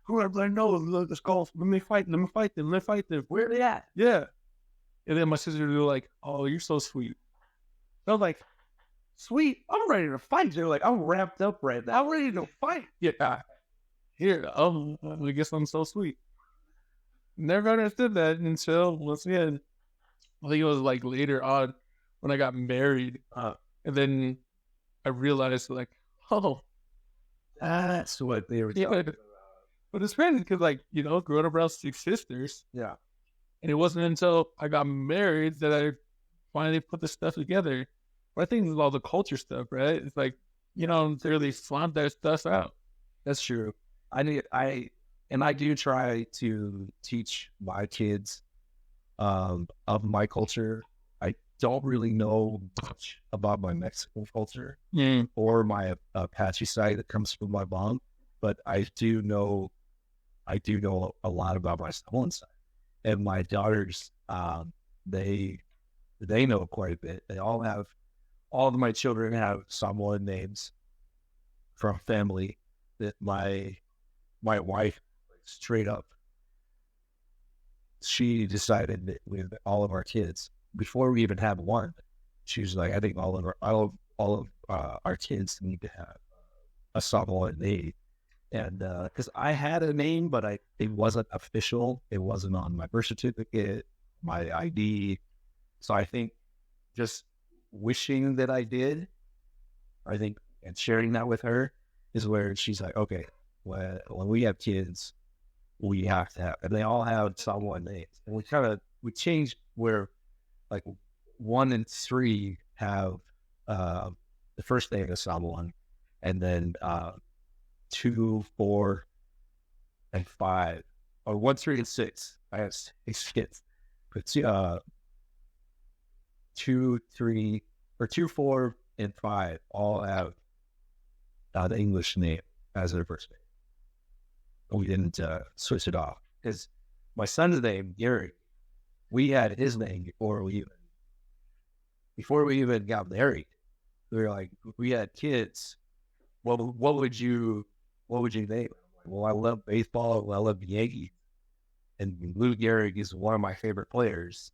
whoever I know, let's go. Let me fight them. Where are they at? Yeah. And then my sisters were like, oh, you're so sweet. I was like, sweet? I'm ready to fight. They're like, I'm wrapped up right now. I'm ready to fight. Yeah. Here, I guess I'm so sweet. Never understood that until, once again, I think it was like later on when I got married. And then I realized like, oh, that's what they were talking about. But it's crazy because like, growing up around 6 sisters. Yeah. And it wasn't until I got married that I finally put this stuff together. But I think it's all the culture stuff, right? It's like, they really flaunt that stuff out. That's true. I do try to teach my kids of my culture. I don't really know much about my Mexican culture or my Apache side that comes from my mom, but I do know a lot about my Samoan side. And my daughters, they know quite a bit. All of my children have Samoan names from family that my wife, straight up, she decided that with all of our kids, before we even have one, she was like, I think all of our kids need to have a Samoan name. And because I had a name, but it wasn't official. It wasn't on my birth certificate, my ID. So I think just wishing that I did, and sharing that with her is where she's like, okay, when we have kids, we have to have, and they all have Samoan names. And we changed where like 1 and 3 have the first name is Samoan, and then 2, 4, and 5, or 1, 3, and 6. I have 6 kids, but 2, 3, or 2, 4, and 5 all have the English name as their first name. We didn't switch it off because my son's name, Gary, we had his name before we even got married. We were like, we had kids. Well, what would you name? Well, I love baseball. I love the Yankees, and Lou Gehrig is one of my favorite players,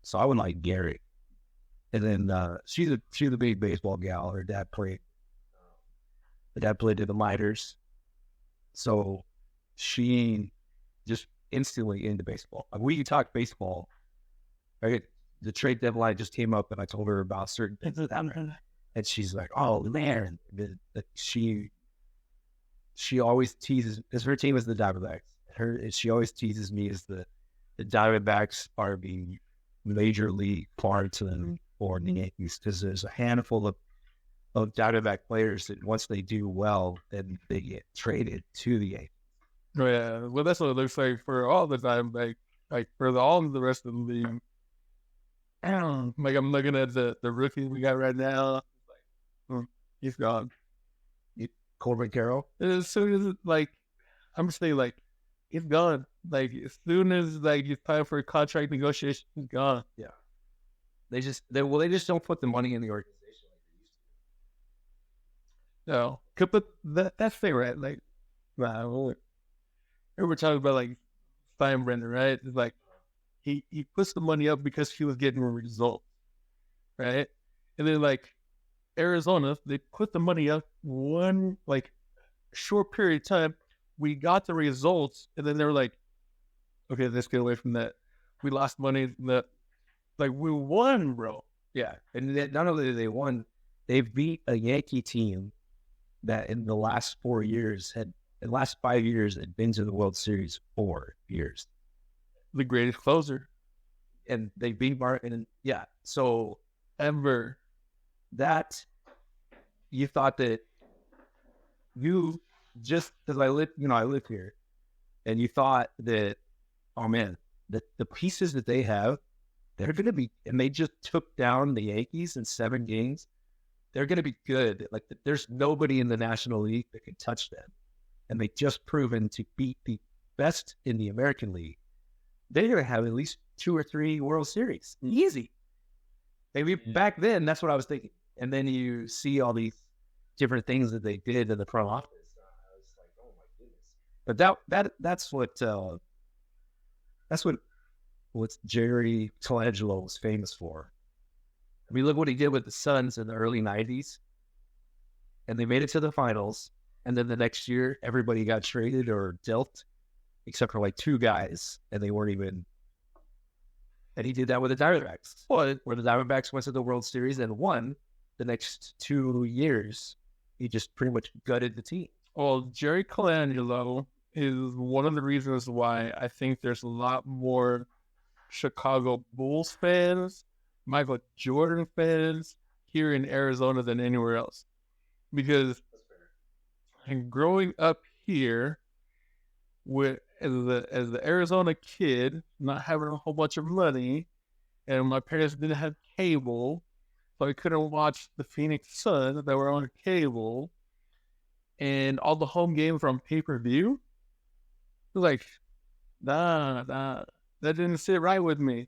so I would like Gary. And then she's a big baseball gal. Her dad played. The dad played in the minors, so she just instantly into baseball. We talked baseball. Right, the trade deadline just came up, and I told her about certain things, and she's like, "Oh man!" She always teases, because her team is the Diamondbacks. She always teases me as the Diamondbacks are the major league parts, and for the Yankees because there's a handful of Diamondback players that once they do well, then they get traded to the Yankees. Oh, yeah, well, that's what it looks like for all the Diamondbacks, like for all of the rest of the league. Like I'm looking at the rookie we got right now. Like, he's gone. Corbin Carroll. As soon as like, I'm gonna say like, he's gone. Like as soon as like it's time for a contract negotiation, he's gone. Yeah. They just don't put the money in the organization like they used to. No, but that's fair, right? Like, wow, we're talking about like Steinbrenner, right? It's like he puts the money up because he was getting a result, right? And then like Arizona, they put the money up one like short period of time. We got the results, and then they were like, okay, let's get away from that. We lost money. That like we won, bro. Yeah, and not only did they won, they beat a Yankee team that in the last 4 years in the last 5 years had been to the World Series 4 years. The greatest closer, and they beat Martin. Yeah, so ever. That you thought that you just because I live here, and you thought that, oh man, the pieces that they have, they're going to be, and they just took down the Yankees in 7 games. They're going to be good. Like there's nobody in the National League that can touch them, and they just proven to beat the best in the American League. They're going to have at least 2 or 3 World Series, easy. Maybe back then, that's what I was thinking. And then you see all these different things that they did in the front office. I was like, oh my goodness. But that's what Jerry Colangelo was famous for. I mean, look what he did with the Suns in the early 90s. And they made it to the finals. And then the next year, everybody got traded or dealt, except for like 2 guys. And they weren't even... And he did that with the Diamondbacks. Where the Diamondbacks went to the World Series and won. The next 2 years, he just pretty much gutted the team. Well, Jerry Colangelo is one of the reasons why I think there's a lot more Chicago Bulls fans, Michael Jordan fans here in Arizona than anywhere else. Because growing up here with as the Arizona kid, not having a whole bunch of money, and my parents didn't have cable, so I couldn't watch the Phoenix Suns that were on cable, and all the home games were on pay-per-view. Like, nah, that didn't sit right with me.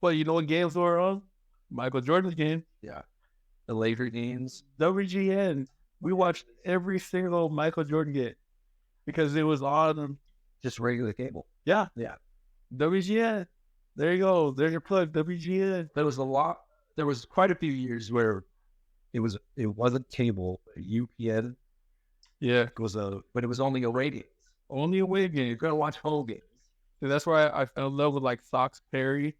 But you know what games were on? Michael Jordan's game. Yeah. The Laker games. WGN. We watched every single Michael Jordan game because it was on just regular cable. Yeah. Yeah. WGN. There you go. There's your plug, WGN. There was quite a few years where it wasn't cable, UPN. Yeah. But it was only away games. Only away games. You gotta watch home games. And that's why I fell in love with like Sox Perry.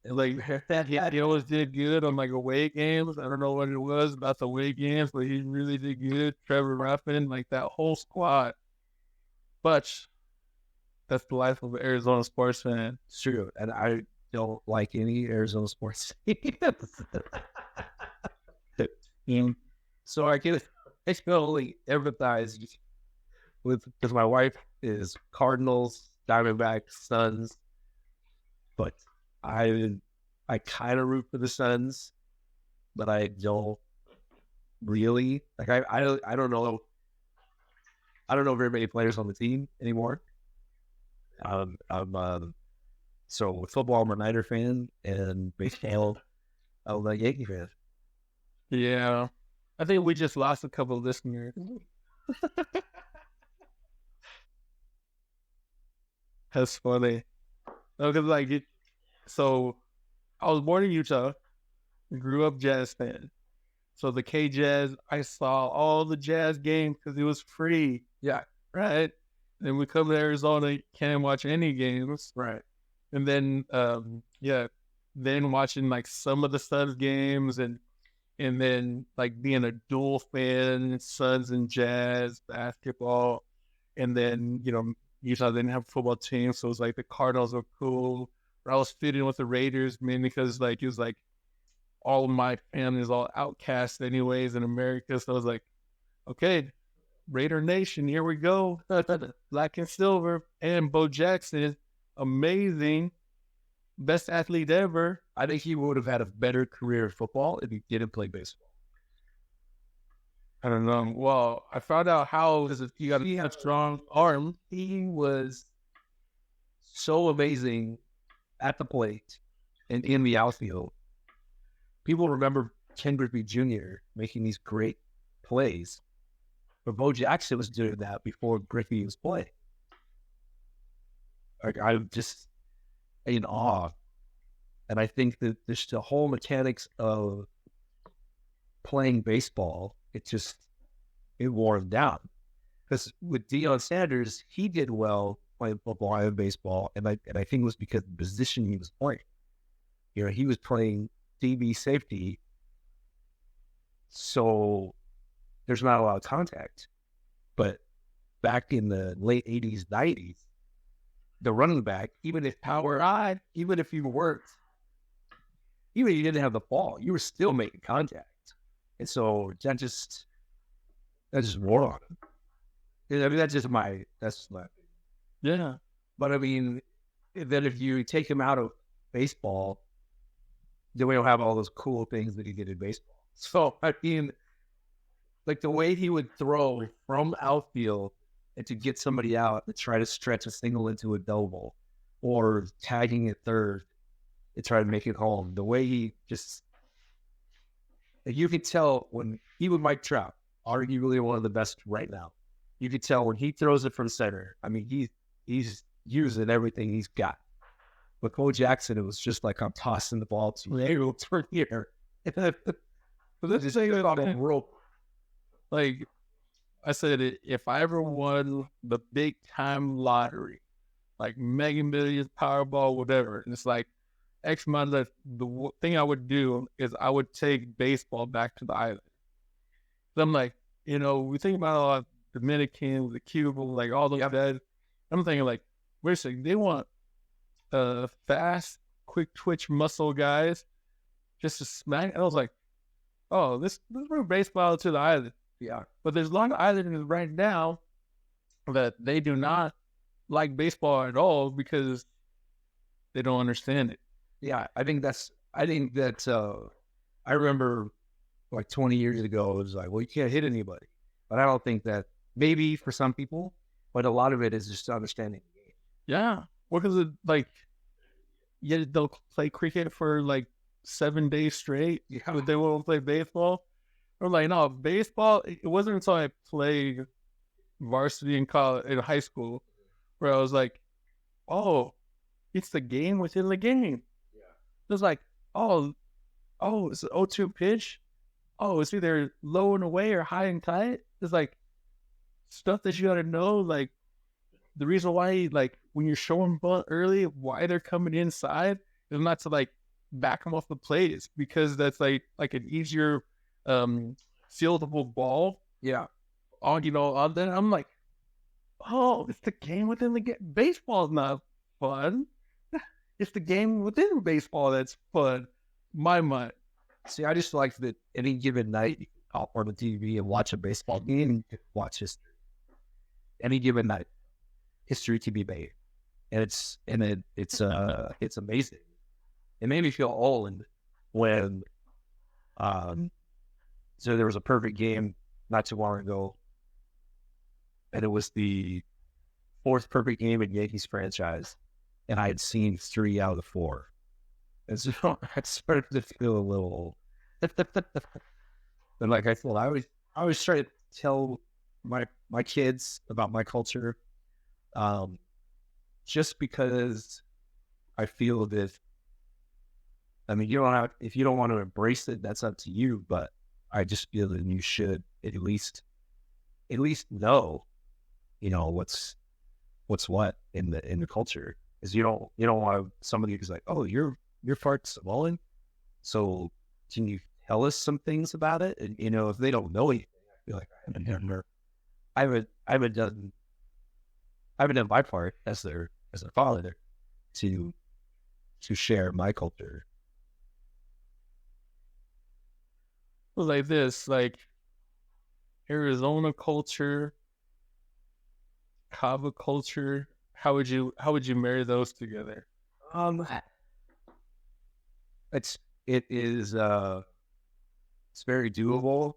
And like he always did good on like away games. I don't know what it was about the away games, but he really did good. Trevor Ruffin, like that whole squad. But that's the life of an Arizona sports fan. It's true. And I don't like any Arizona sports team. So I can only empathize with, because my wife is Cardinals, Diamondbacks, Suns, but I kind of root for the Suns, but I don't really like. I don't know very many players on the team anymore. So with football, I'm a Niner fan, and baseball, I'm a Yankee fan. Yeah, I think we just lost a couple of listeners. That's funny. No, because like it. So I was born in Utah, grew up Jazz fan. So the K Jazz, I saw all the Jazz games because it was free. Yeah, right. Then we come to Arizona, can't watch any games. Right. And then, then watching like some of the Suns games and then like being a dual fan, Suns and Jazz basketball. And then, Utah didn't have a football team. So it was like the Cardinals were cool. But I was fitting with the Raiders mainly because like it was like all of my family is all outcast anyways in America. So I was like, okay, Raider Nation, here we go. Black and silver. And Bo Jackson, amazing. Best athlete ever. I think he would have had a better career in football if he didn't play baseball. I don't know. Well, I found out how he got a strong arm. He was so amazing at the plate and in the outfield. People remember Ken Griffey Jr. making these great plays, but Bo Jackson was doing that before Griffey was playing. Like, I'm just in awe. And I think that there's the whole mechanics of playing baseball, it wore him down. Because with Deion Sanders, he did well playing football and baseball, and I think it was because of the position he was playing. You know, he was playing DB safety, so there's not a lot of contact. But back in the late 80s, 90s, the running back, even if you worked, even if you didn't have the ball, you were still making contact. And so that just wore on him. I mean, that's my opinion. Yeah. But I mean, then if you take him out of baseball, then we don't have all those cool things that he did in baseball. So, I mean, like the way he would throw from outfield and to get somebody out and try to stretch a single into a double, or tagging at third and try to make it home. The way he just, you can tell when he with Mike Trout, arguably one of the best right now. You can tell when he throws it from center. I mean, he's using everything he's got. With Bo Jackson, it was just like I'm tossing the ball to you from here. But this is real. Like I said, if I ever won the big time lottery, like Mega Millions, Powerball, whatever, and it's like X amount of the thing I would do is I would take baseball back to the island. So I'm like, you know, we think about all the Dominicans, the Cubans, like all those guys. I'm thinking like, wait a second, they want fast, quick twitch muscle guys just to smack. And I was like, oh, let's bring baseball to the island. Yeah. But there's a lot of islanders right now that they do not like baseball at all because they don't understand it. Yeah, I think that I remember like 20 years ago, it was like, well, you can't hit anybody. But I don't think that, maybe for some people, but a lot of it is just understanding the game. Yeah. Well, because they'll play cricket for like 7 days straight, but they won't play baseball. Or like, no, baseball, it wasn't until I played varsity in high school, where I was like, oh, it's the game within the game. Yeah. It was like, oh, it's an 0-2 pitch. Oh, it's either low and away or high and tight. It's like stuff that you got to know, like the reason why, like when you're showing bunt early, why they're coming inside is not to like back them off the plate. It's because that's like an easier fieldable ball. Yeah. On then I'm like, oh, it's the game within the game. Baseball's not fun. It's the game within baseball that's fun. My mind. See, I just like that any given night you can hop on the TV and watch a baseball game and watch history. Any given night, history to be made, and it's amazing. It made me feel old when so there was a perfect game not too long ago, and it was the 4th perfect game in Yankees franchise, and I had seen 3 out of the 4. And so I started to feel a little old. And like I thought, I always try to tell my kids about my culture, just because I feel that, I mean, if you don't want to embrace it, that's up to you. But I just feel that you should at least know, what's what in the culture. Because you don't want somebody who's like, oh, your fart's Samoan, so can you tell us some things about it? And if they don't know anything, I feel like I haven't done my part as their father to share my culture. was like this, like Arizona culture, Kava culture. How would you marry those together? Um, it is it's very doable,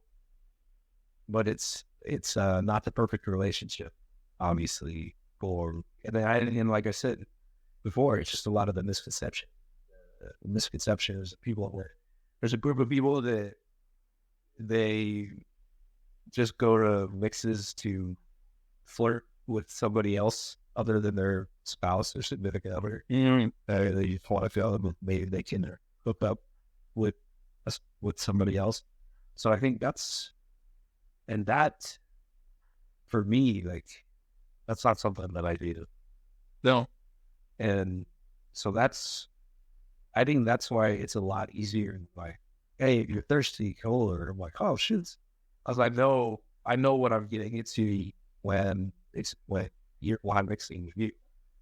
but it's not the perfect relationship, obviously. And like I said before, it's just a lot of the misconception. The misconception is that there's a group of people that they just go to mixes to flirt with somebody else other than their spouse or significant other. They just want to feel that maybe they can hook up with with somebody else. So I think that for me, like, that's not something that I do. No. And so I think that's why it's a lot easier. Like, hey, if you're thirsty, cola. I'm like, oh, shoot. I was like, no, I know what I'm getting into when I'm mixing with you.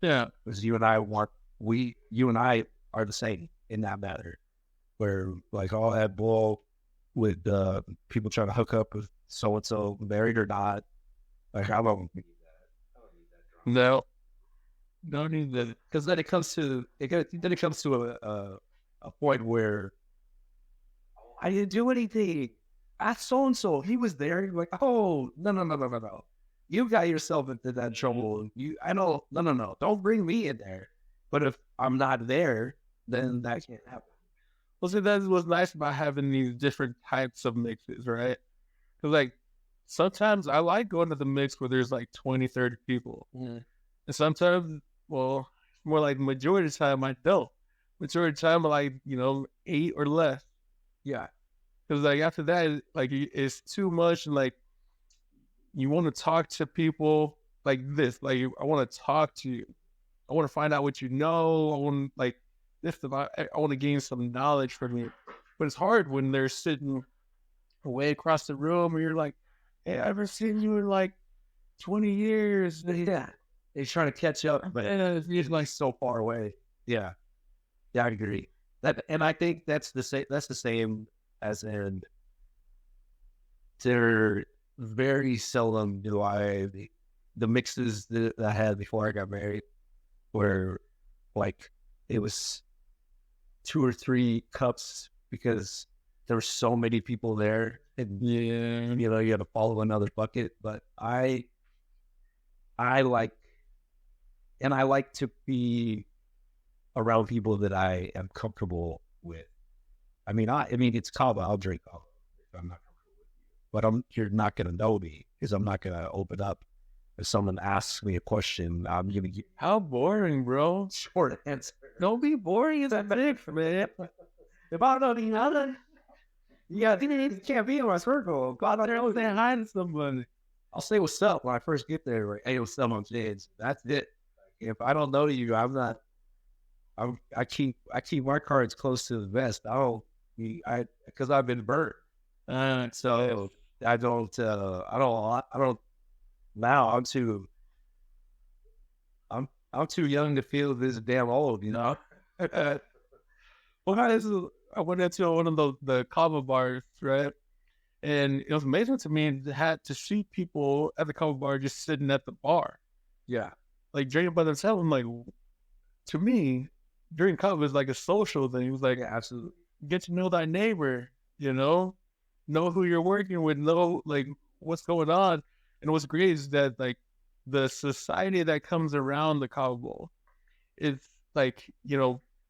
Yeah. Because you and I are the same in that matter. Where, like, all that bull with people trying to hook up with so-and-so, married or not. Like, I don't need that. No. Don't need that. Because then it comes to a point where I didn't do anything. Ask so-and-so. He was there. You're like, oh, no. You got yourself into that trouble. No. Don't bring me in there. But if I'm not there, then that can't happen. Well, see, that's what's nice about having these different types of mixes, right? Because, like, sometimes I like going to the mix where there's like 20, 30 people. Mm. And sometimes, well, more like the majority of the time, I don't. Majority of the time, I like, 8 or less. Yeah. Because, like, after that, like, it's too much. And, like, you want to talk to people like this. Like, I want to talk to you. I want to find out what you know. I want, like, I want to gain some knowledge from you. But it's hard when they're sitting way across the room and you're like, hey, I haven't seen you in like 20 years. Yeah. They're trying to catch up, but it's like so far away. Yeah. Yeah, I agree. And I think that's the same as in there very seldom do the mixes that I had before I got married where, like, it was 2 or 3 cups because there were so many people there, and you had to follow another bucket. But I like to be around people that I am comfortable with. I mean, it's Kava. I'll drink Kava if I'm not comfortable with you. But you're not going to know me because I'm not going to open up. If someone asks me a question, I'm going to give. How boring, bro. Short answer. Don't be boring. It's a big, man. If I don't know nothing, you can't be in my circle. Go out there and say hi to somebody. I'll say what's up when I first get there. Like, hey, what's up, I'm James. That's it. If I don't know you, I'm not. I keep my cards close to the vest. Because I've been burnt. So I don't. Now I'm too young to feel this damn old, you know. Well, guys, I went into one of the Kava bars, right? And it was amazing to me to see people at the Kava bar just sitting at the bar. Yeah. Like, drinking by themselves. I'm like, to me, drinking Kava is like a social thing. It was like, absolutely. Get to know thy neighbor, know who you're working with, know, like, what's going on. And what's great is that, like, the society that comes around the Kava Bowl, it's like,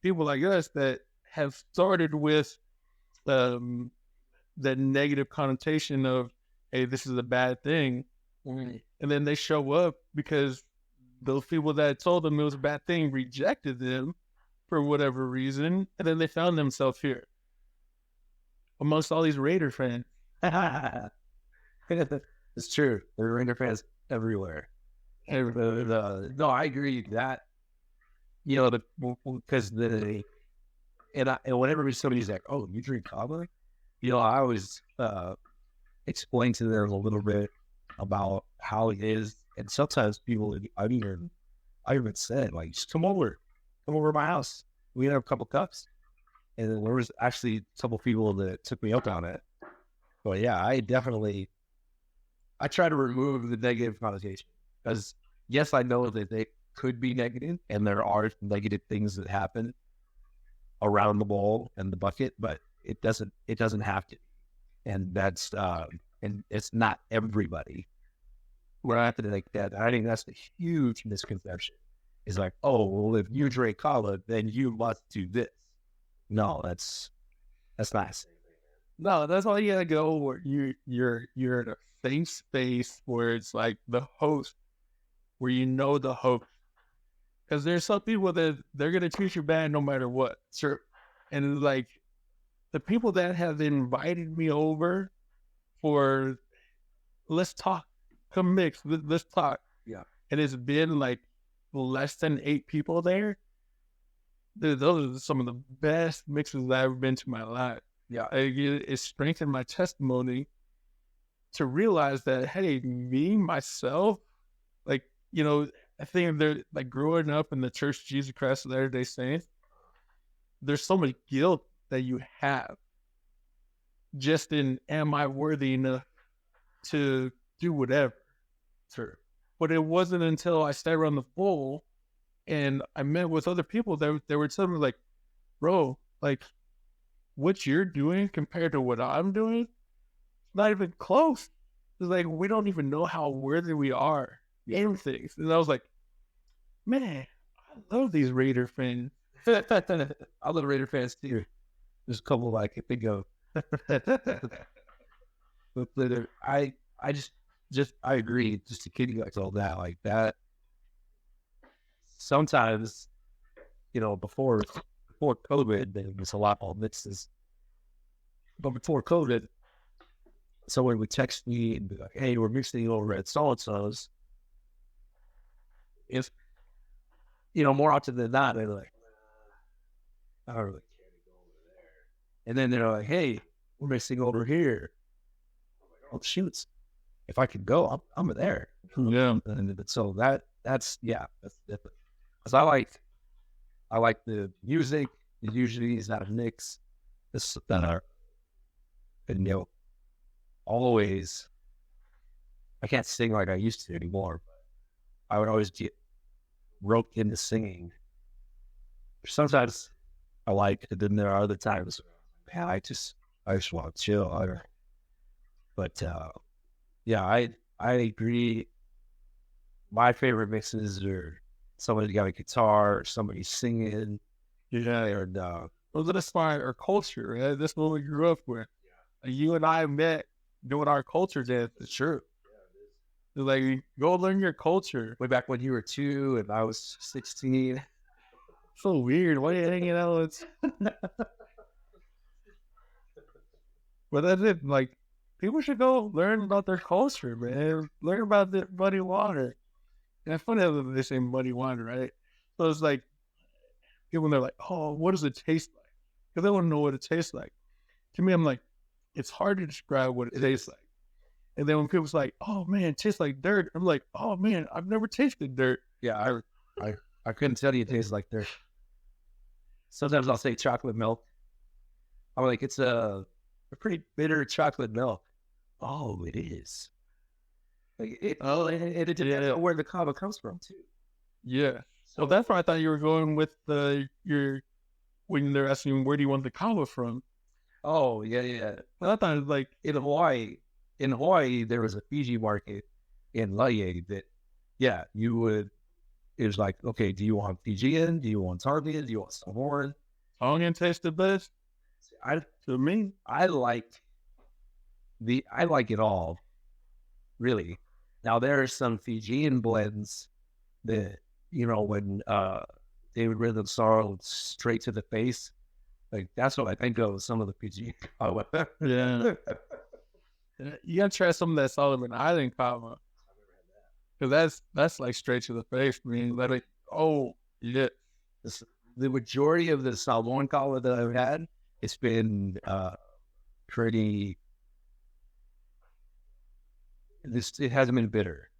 people like us that have started with the negative connotation of, hey, this is a bad thing. And then they show up because those people that told them it was a bad thing rejected them for whatever reason. And then they found themselves here amongst all these Raider fans. It's true. There are Raider fans everywhere. No, I agree that, because and whenever somebody's like, oh, you drink Kava? I always explain to them a little bit about how it is. And sometimes people, I even said, like, just come over to my house. We have a couple cups. And then there was actually a couple people that took me up on it. But yeah, I try to remove the negative connotation because yes, I know that they could be negative and there are negative things that happen around the ball and the bucket, but it doesn't have to. And that's, and it's not everybody. We're not like that. I think that's a huge misconception. It's like, oh, well, if you drink Kava, then you must do this. No, that's not. No, that's all you gotta go where you're in a safe space where it's like the host, where you know the host. Because there's some people that they're gonna treat you bad no matter what. Sure. And like the people that have invited me over for let's talk, come mix, let's talk. Yeah. And it's been like less than 8 people there. Dude, those are some of the best mixes I've ever been to in my life. Yeah. It strengthened my testimony to realize that, hey, me, myself, like, you know, I think they're like growing up in the Church of Jesus Christ of Latter-day Saints, there's so much guilt that you have just in, am I worthy enough to do whatever? Sure. But it wasn't until I stepped around the bowl and I met with other people that they were telling me like, bro, like what you're doing compared to what I'm doing, it's not even close. It's like, we don't even know how worthy we are in things. And I was like, man, I love these Raider fans. I love Raider fans too. There's a couple I can think of. But I agree. Just to kid you guys all that, like that. Sometimes, you know, before COVID, there was a lot more mixes. But before COVID, someone would text me and be like, "Hey, we're mixing over at so-and-so's." If, you know, more often than not, they're like, I don't really care to go over there. And then they're like, "Hey, we're mixing over here." I'm like, "Oh, shoots. If I could go, I'm there." Yeah. And so that's different. Because I like the music. It usually is not a mix. This that are, and you know, always. I can't sing like I used to anymore, but I would always get roped into singing. Sometimes I like it, and there are other times, man, I just want to chill. But yeah, I agree. My favorite mixes are somebody got a guitar, or somebody singing. Yeah. And well, that's our culture, right? That's what we grew up with. Yeah. You and I met doing our culture dance. It's true. Yeah, like, go learn your culture. Way back when you were 2 and I was 16. So weird. Why are you hanging out with? But that's it. Like, people should go learn about their culture, man. Learn about the muddy water. And it's funny how they say muddy water, right? So it's like, people, when they're like, oh, what does it taste like? Because they want to know what it tastes like. To me, I'm like, it's hard to describe what it tastes like. And then when people's like, oh, man, it tastes like dirt. I'm like, oh, man, I've never tasted dirt. Yeah, I couldn't tell you it tastes like dirt. Sometimes I'll say chocolate milk. I'm like, it's a pretty bitter chocolate milk. Oh, it is. Like it depends on where the Kava comes from, too. Yeah. So that's where I thought you were going with when they're asking, where do you want the Kava from? Oh, yeah. Well, I thought it was like, in Hawaii, there was a Fiji market in Laie that, yeah, you would, it was like, okay, do you want Fijian? Do you want Tongian? Do you want Samoan? Tongian tastes the best. To me, I like it all, really. Now, there are some Fijian blends that, you know, when David Rhythm song Straight to the Face, like, that's what I think of some of the Fijian Kava. Yeah. You gotta try some of that Solomon Island Kava. Because that's like straight to the face, man. Like, oh, yeah. The majority of the Samoan Kava that I've had, it's been pretty. It hasn't been bitter.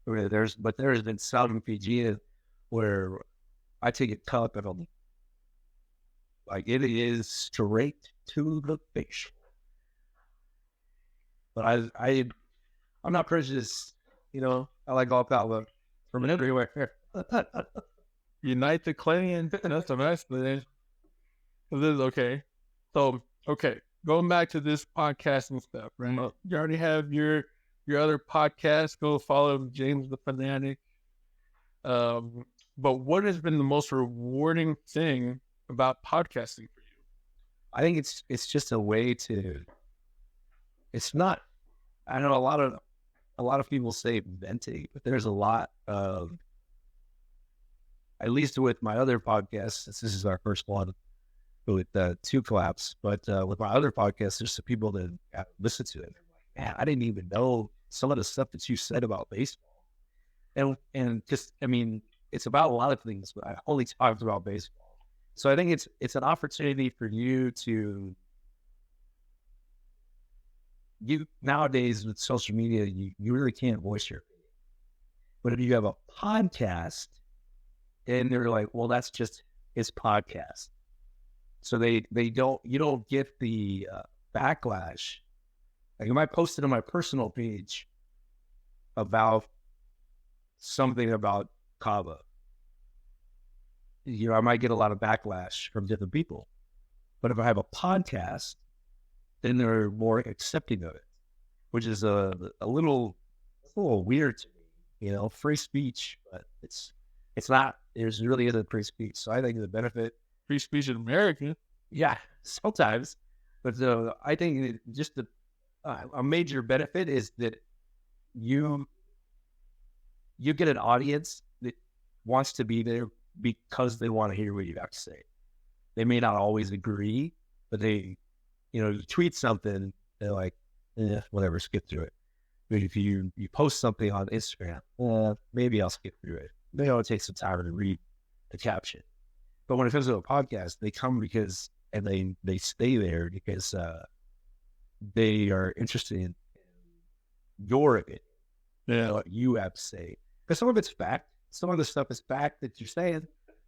There's been some Fijian where I take a cup and I'm like, it is straight to the face. But I'm not prejudiced. You know, I like all Kava from everywhere. Unite the clan. That's a nice thing. This is okay. So, okay, going back to this podcasting stuff, right? You already have your other podcast. Go follow James the Fanatic. But what has been the most rewarding thing about podcasting for you? I think it's just a way to. It's not. I know a lot of people say venting, but there's a lot of. At least with my other podcasts, this is our first one with two Klapz, but with my other podcasts, there's some people that listen to it. They're like, man, I didn't even know some of the stuff that you said about baseball, and just, I mean, it's about a lot of things, but I only talked about baseball. So I think it's an opportunity for you nowadays with social media, you really can't voice your opinion. But if you have a podcast, and they're like, well, that's just his podcast. So you don't get the backlash. Like, if I posted on my personal page about something about Kava, I might get a lot of backlash from different people. But if I have a podcast, then they're more accepting of it, which is a little weird to me. Free speech, but it's not. There's really isn't free speech. So I think the benefit. Free speech in America. Yeah, sometimes. But I think just a major benefit is that you get an audience that wants to be there because they want to hear what you have to say. They may not always agree, but you tweet something, they're like, whatever, skip through it. But if you post something on Instagram, maybe I'll skip through it. They ought to take some time to read the caption. But when it comes to a podcast, they come and they stay there because they are interested in your opinion. Yeah. What you have to say. Because some of it's fact. Some of the stuff is fact that you're saying,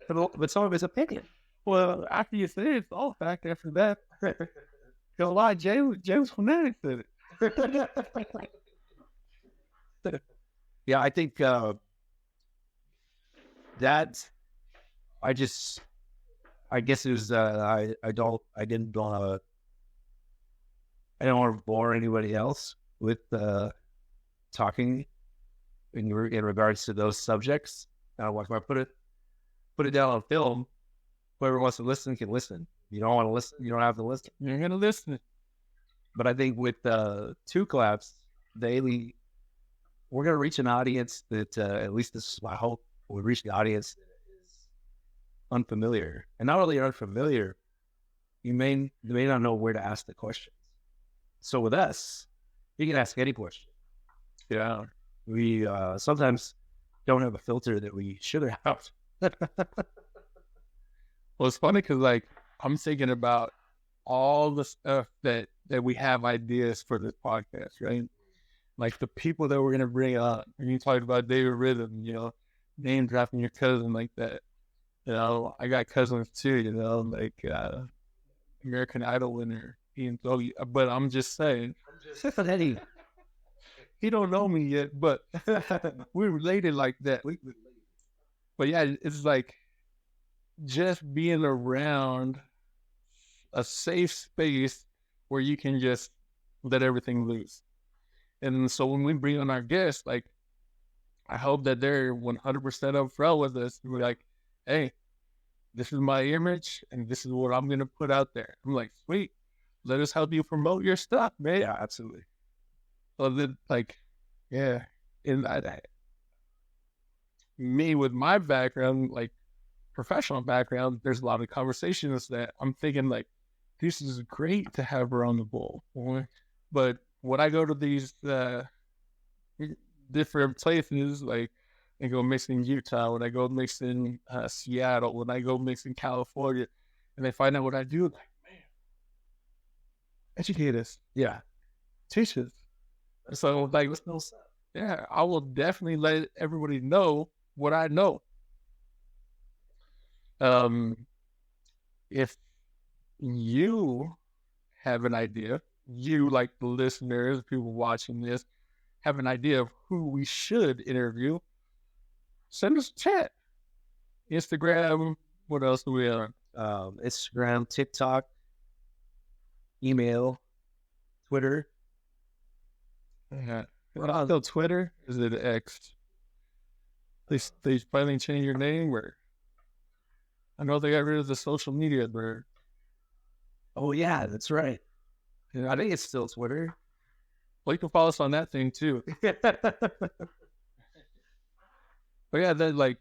but some of it's opinion. Well, after you say it's all fact after that. Because a lot of James Fanatic said it. Yeah, I think that I guess it was I didn't want to bore anybody else with talking in regards to those subjects. If I put it down on film, whoever wants to listen can listen. If you don't want to listen, you don't have to listen. You're gonna listen. But I think with two Klapz daily, we're gonna reach an audience that at least this is my hope. We reach the audience that is unfamiliar, and not only unfamiliar, they may not know where to ask the questions. So with us, you can ask any question. Yeah, we sometimes don't have a filter that we should have. Well, it's funny because I'm thinking about all the stuff that we have ideas for this podcast, right? Like the people that we're gonna bring on. And you talked about David Rhythm, name dropping your cousin like that. I got cousins too, like American Idol winner Ian Tongi. But I'm just saying, he don't know me yet, but we're related like that. But yeah, it's like just being around a safe space where you can just let everything loose. And so when we bring on our guests, I hope that they're 100% upfront with us. We're like, hey, this is my image, and this is what I'm going to put out there. I'm like, sweet. Let us help you promote your stuff, man. Yeah, absolutely. So then, yeah. And me, with my background, professional background, there's a lot of conversations that I'm thinking, this is great to have her on the bowl. But when I go to these different places, I go mix in Utah, when I go mix in Seattle, when I go mix in California, and they find out what I do, man, educate us. Yeah. Teach us. So, yeah, I will definitely let everybody know what I know. If you have an idea you, like the listeners, people watching this, have an idea of who we should interview, send us a chat. Instagram. What else do we have? Instagram, TikTok, email, Twitter. Yeah. Still Twitter? Is it X? They finally changed your name, or I know they got rid of the social media, but Oh yeah, that's right. yeah, I think it's still Twitter. well, you can follow us on that thing too. But yeah, then like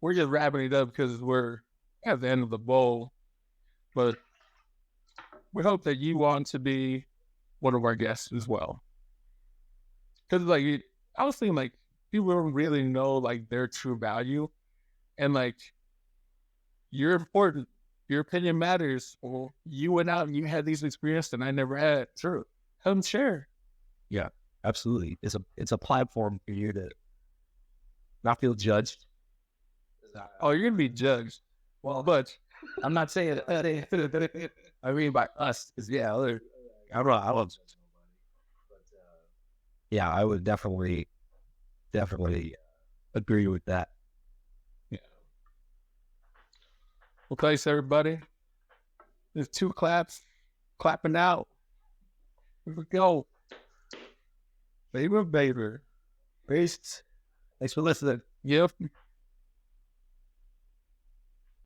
we're just wrapping it up because we're at the end of the bowl. But we hope that you want to be one of our guests as well. Because like I was thinking, like people don't really know like their true value, and like you're important. Your opinion matters. Well, you went out and you had these experiences that I never had. True. Come share. Yeah, absolutely. It's a platform for you to not feel judged. Oh, you're gonna be judged. Well, But I'm not saying I mean by us, because I don't judge nobody. But yeah, I would definitely agree with that. yeah. Well, thanks everybody. There's 2 claps, clapping out. Here we go. Baby. Peace. Thanks for listening. Yep.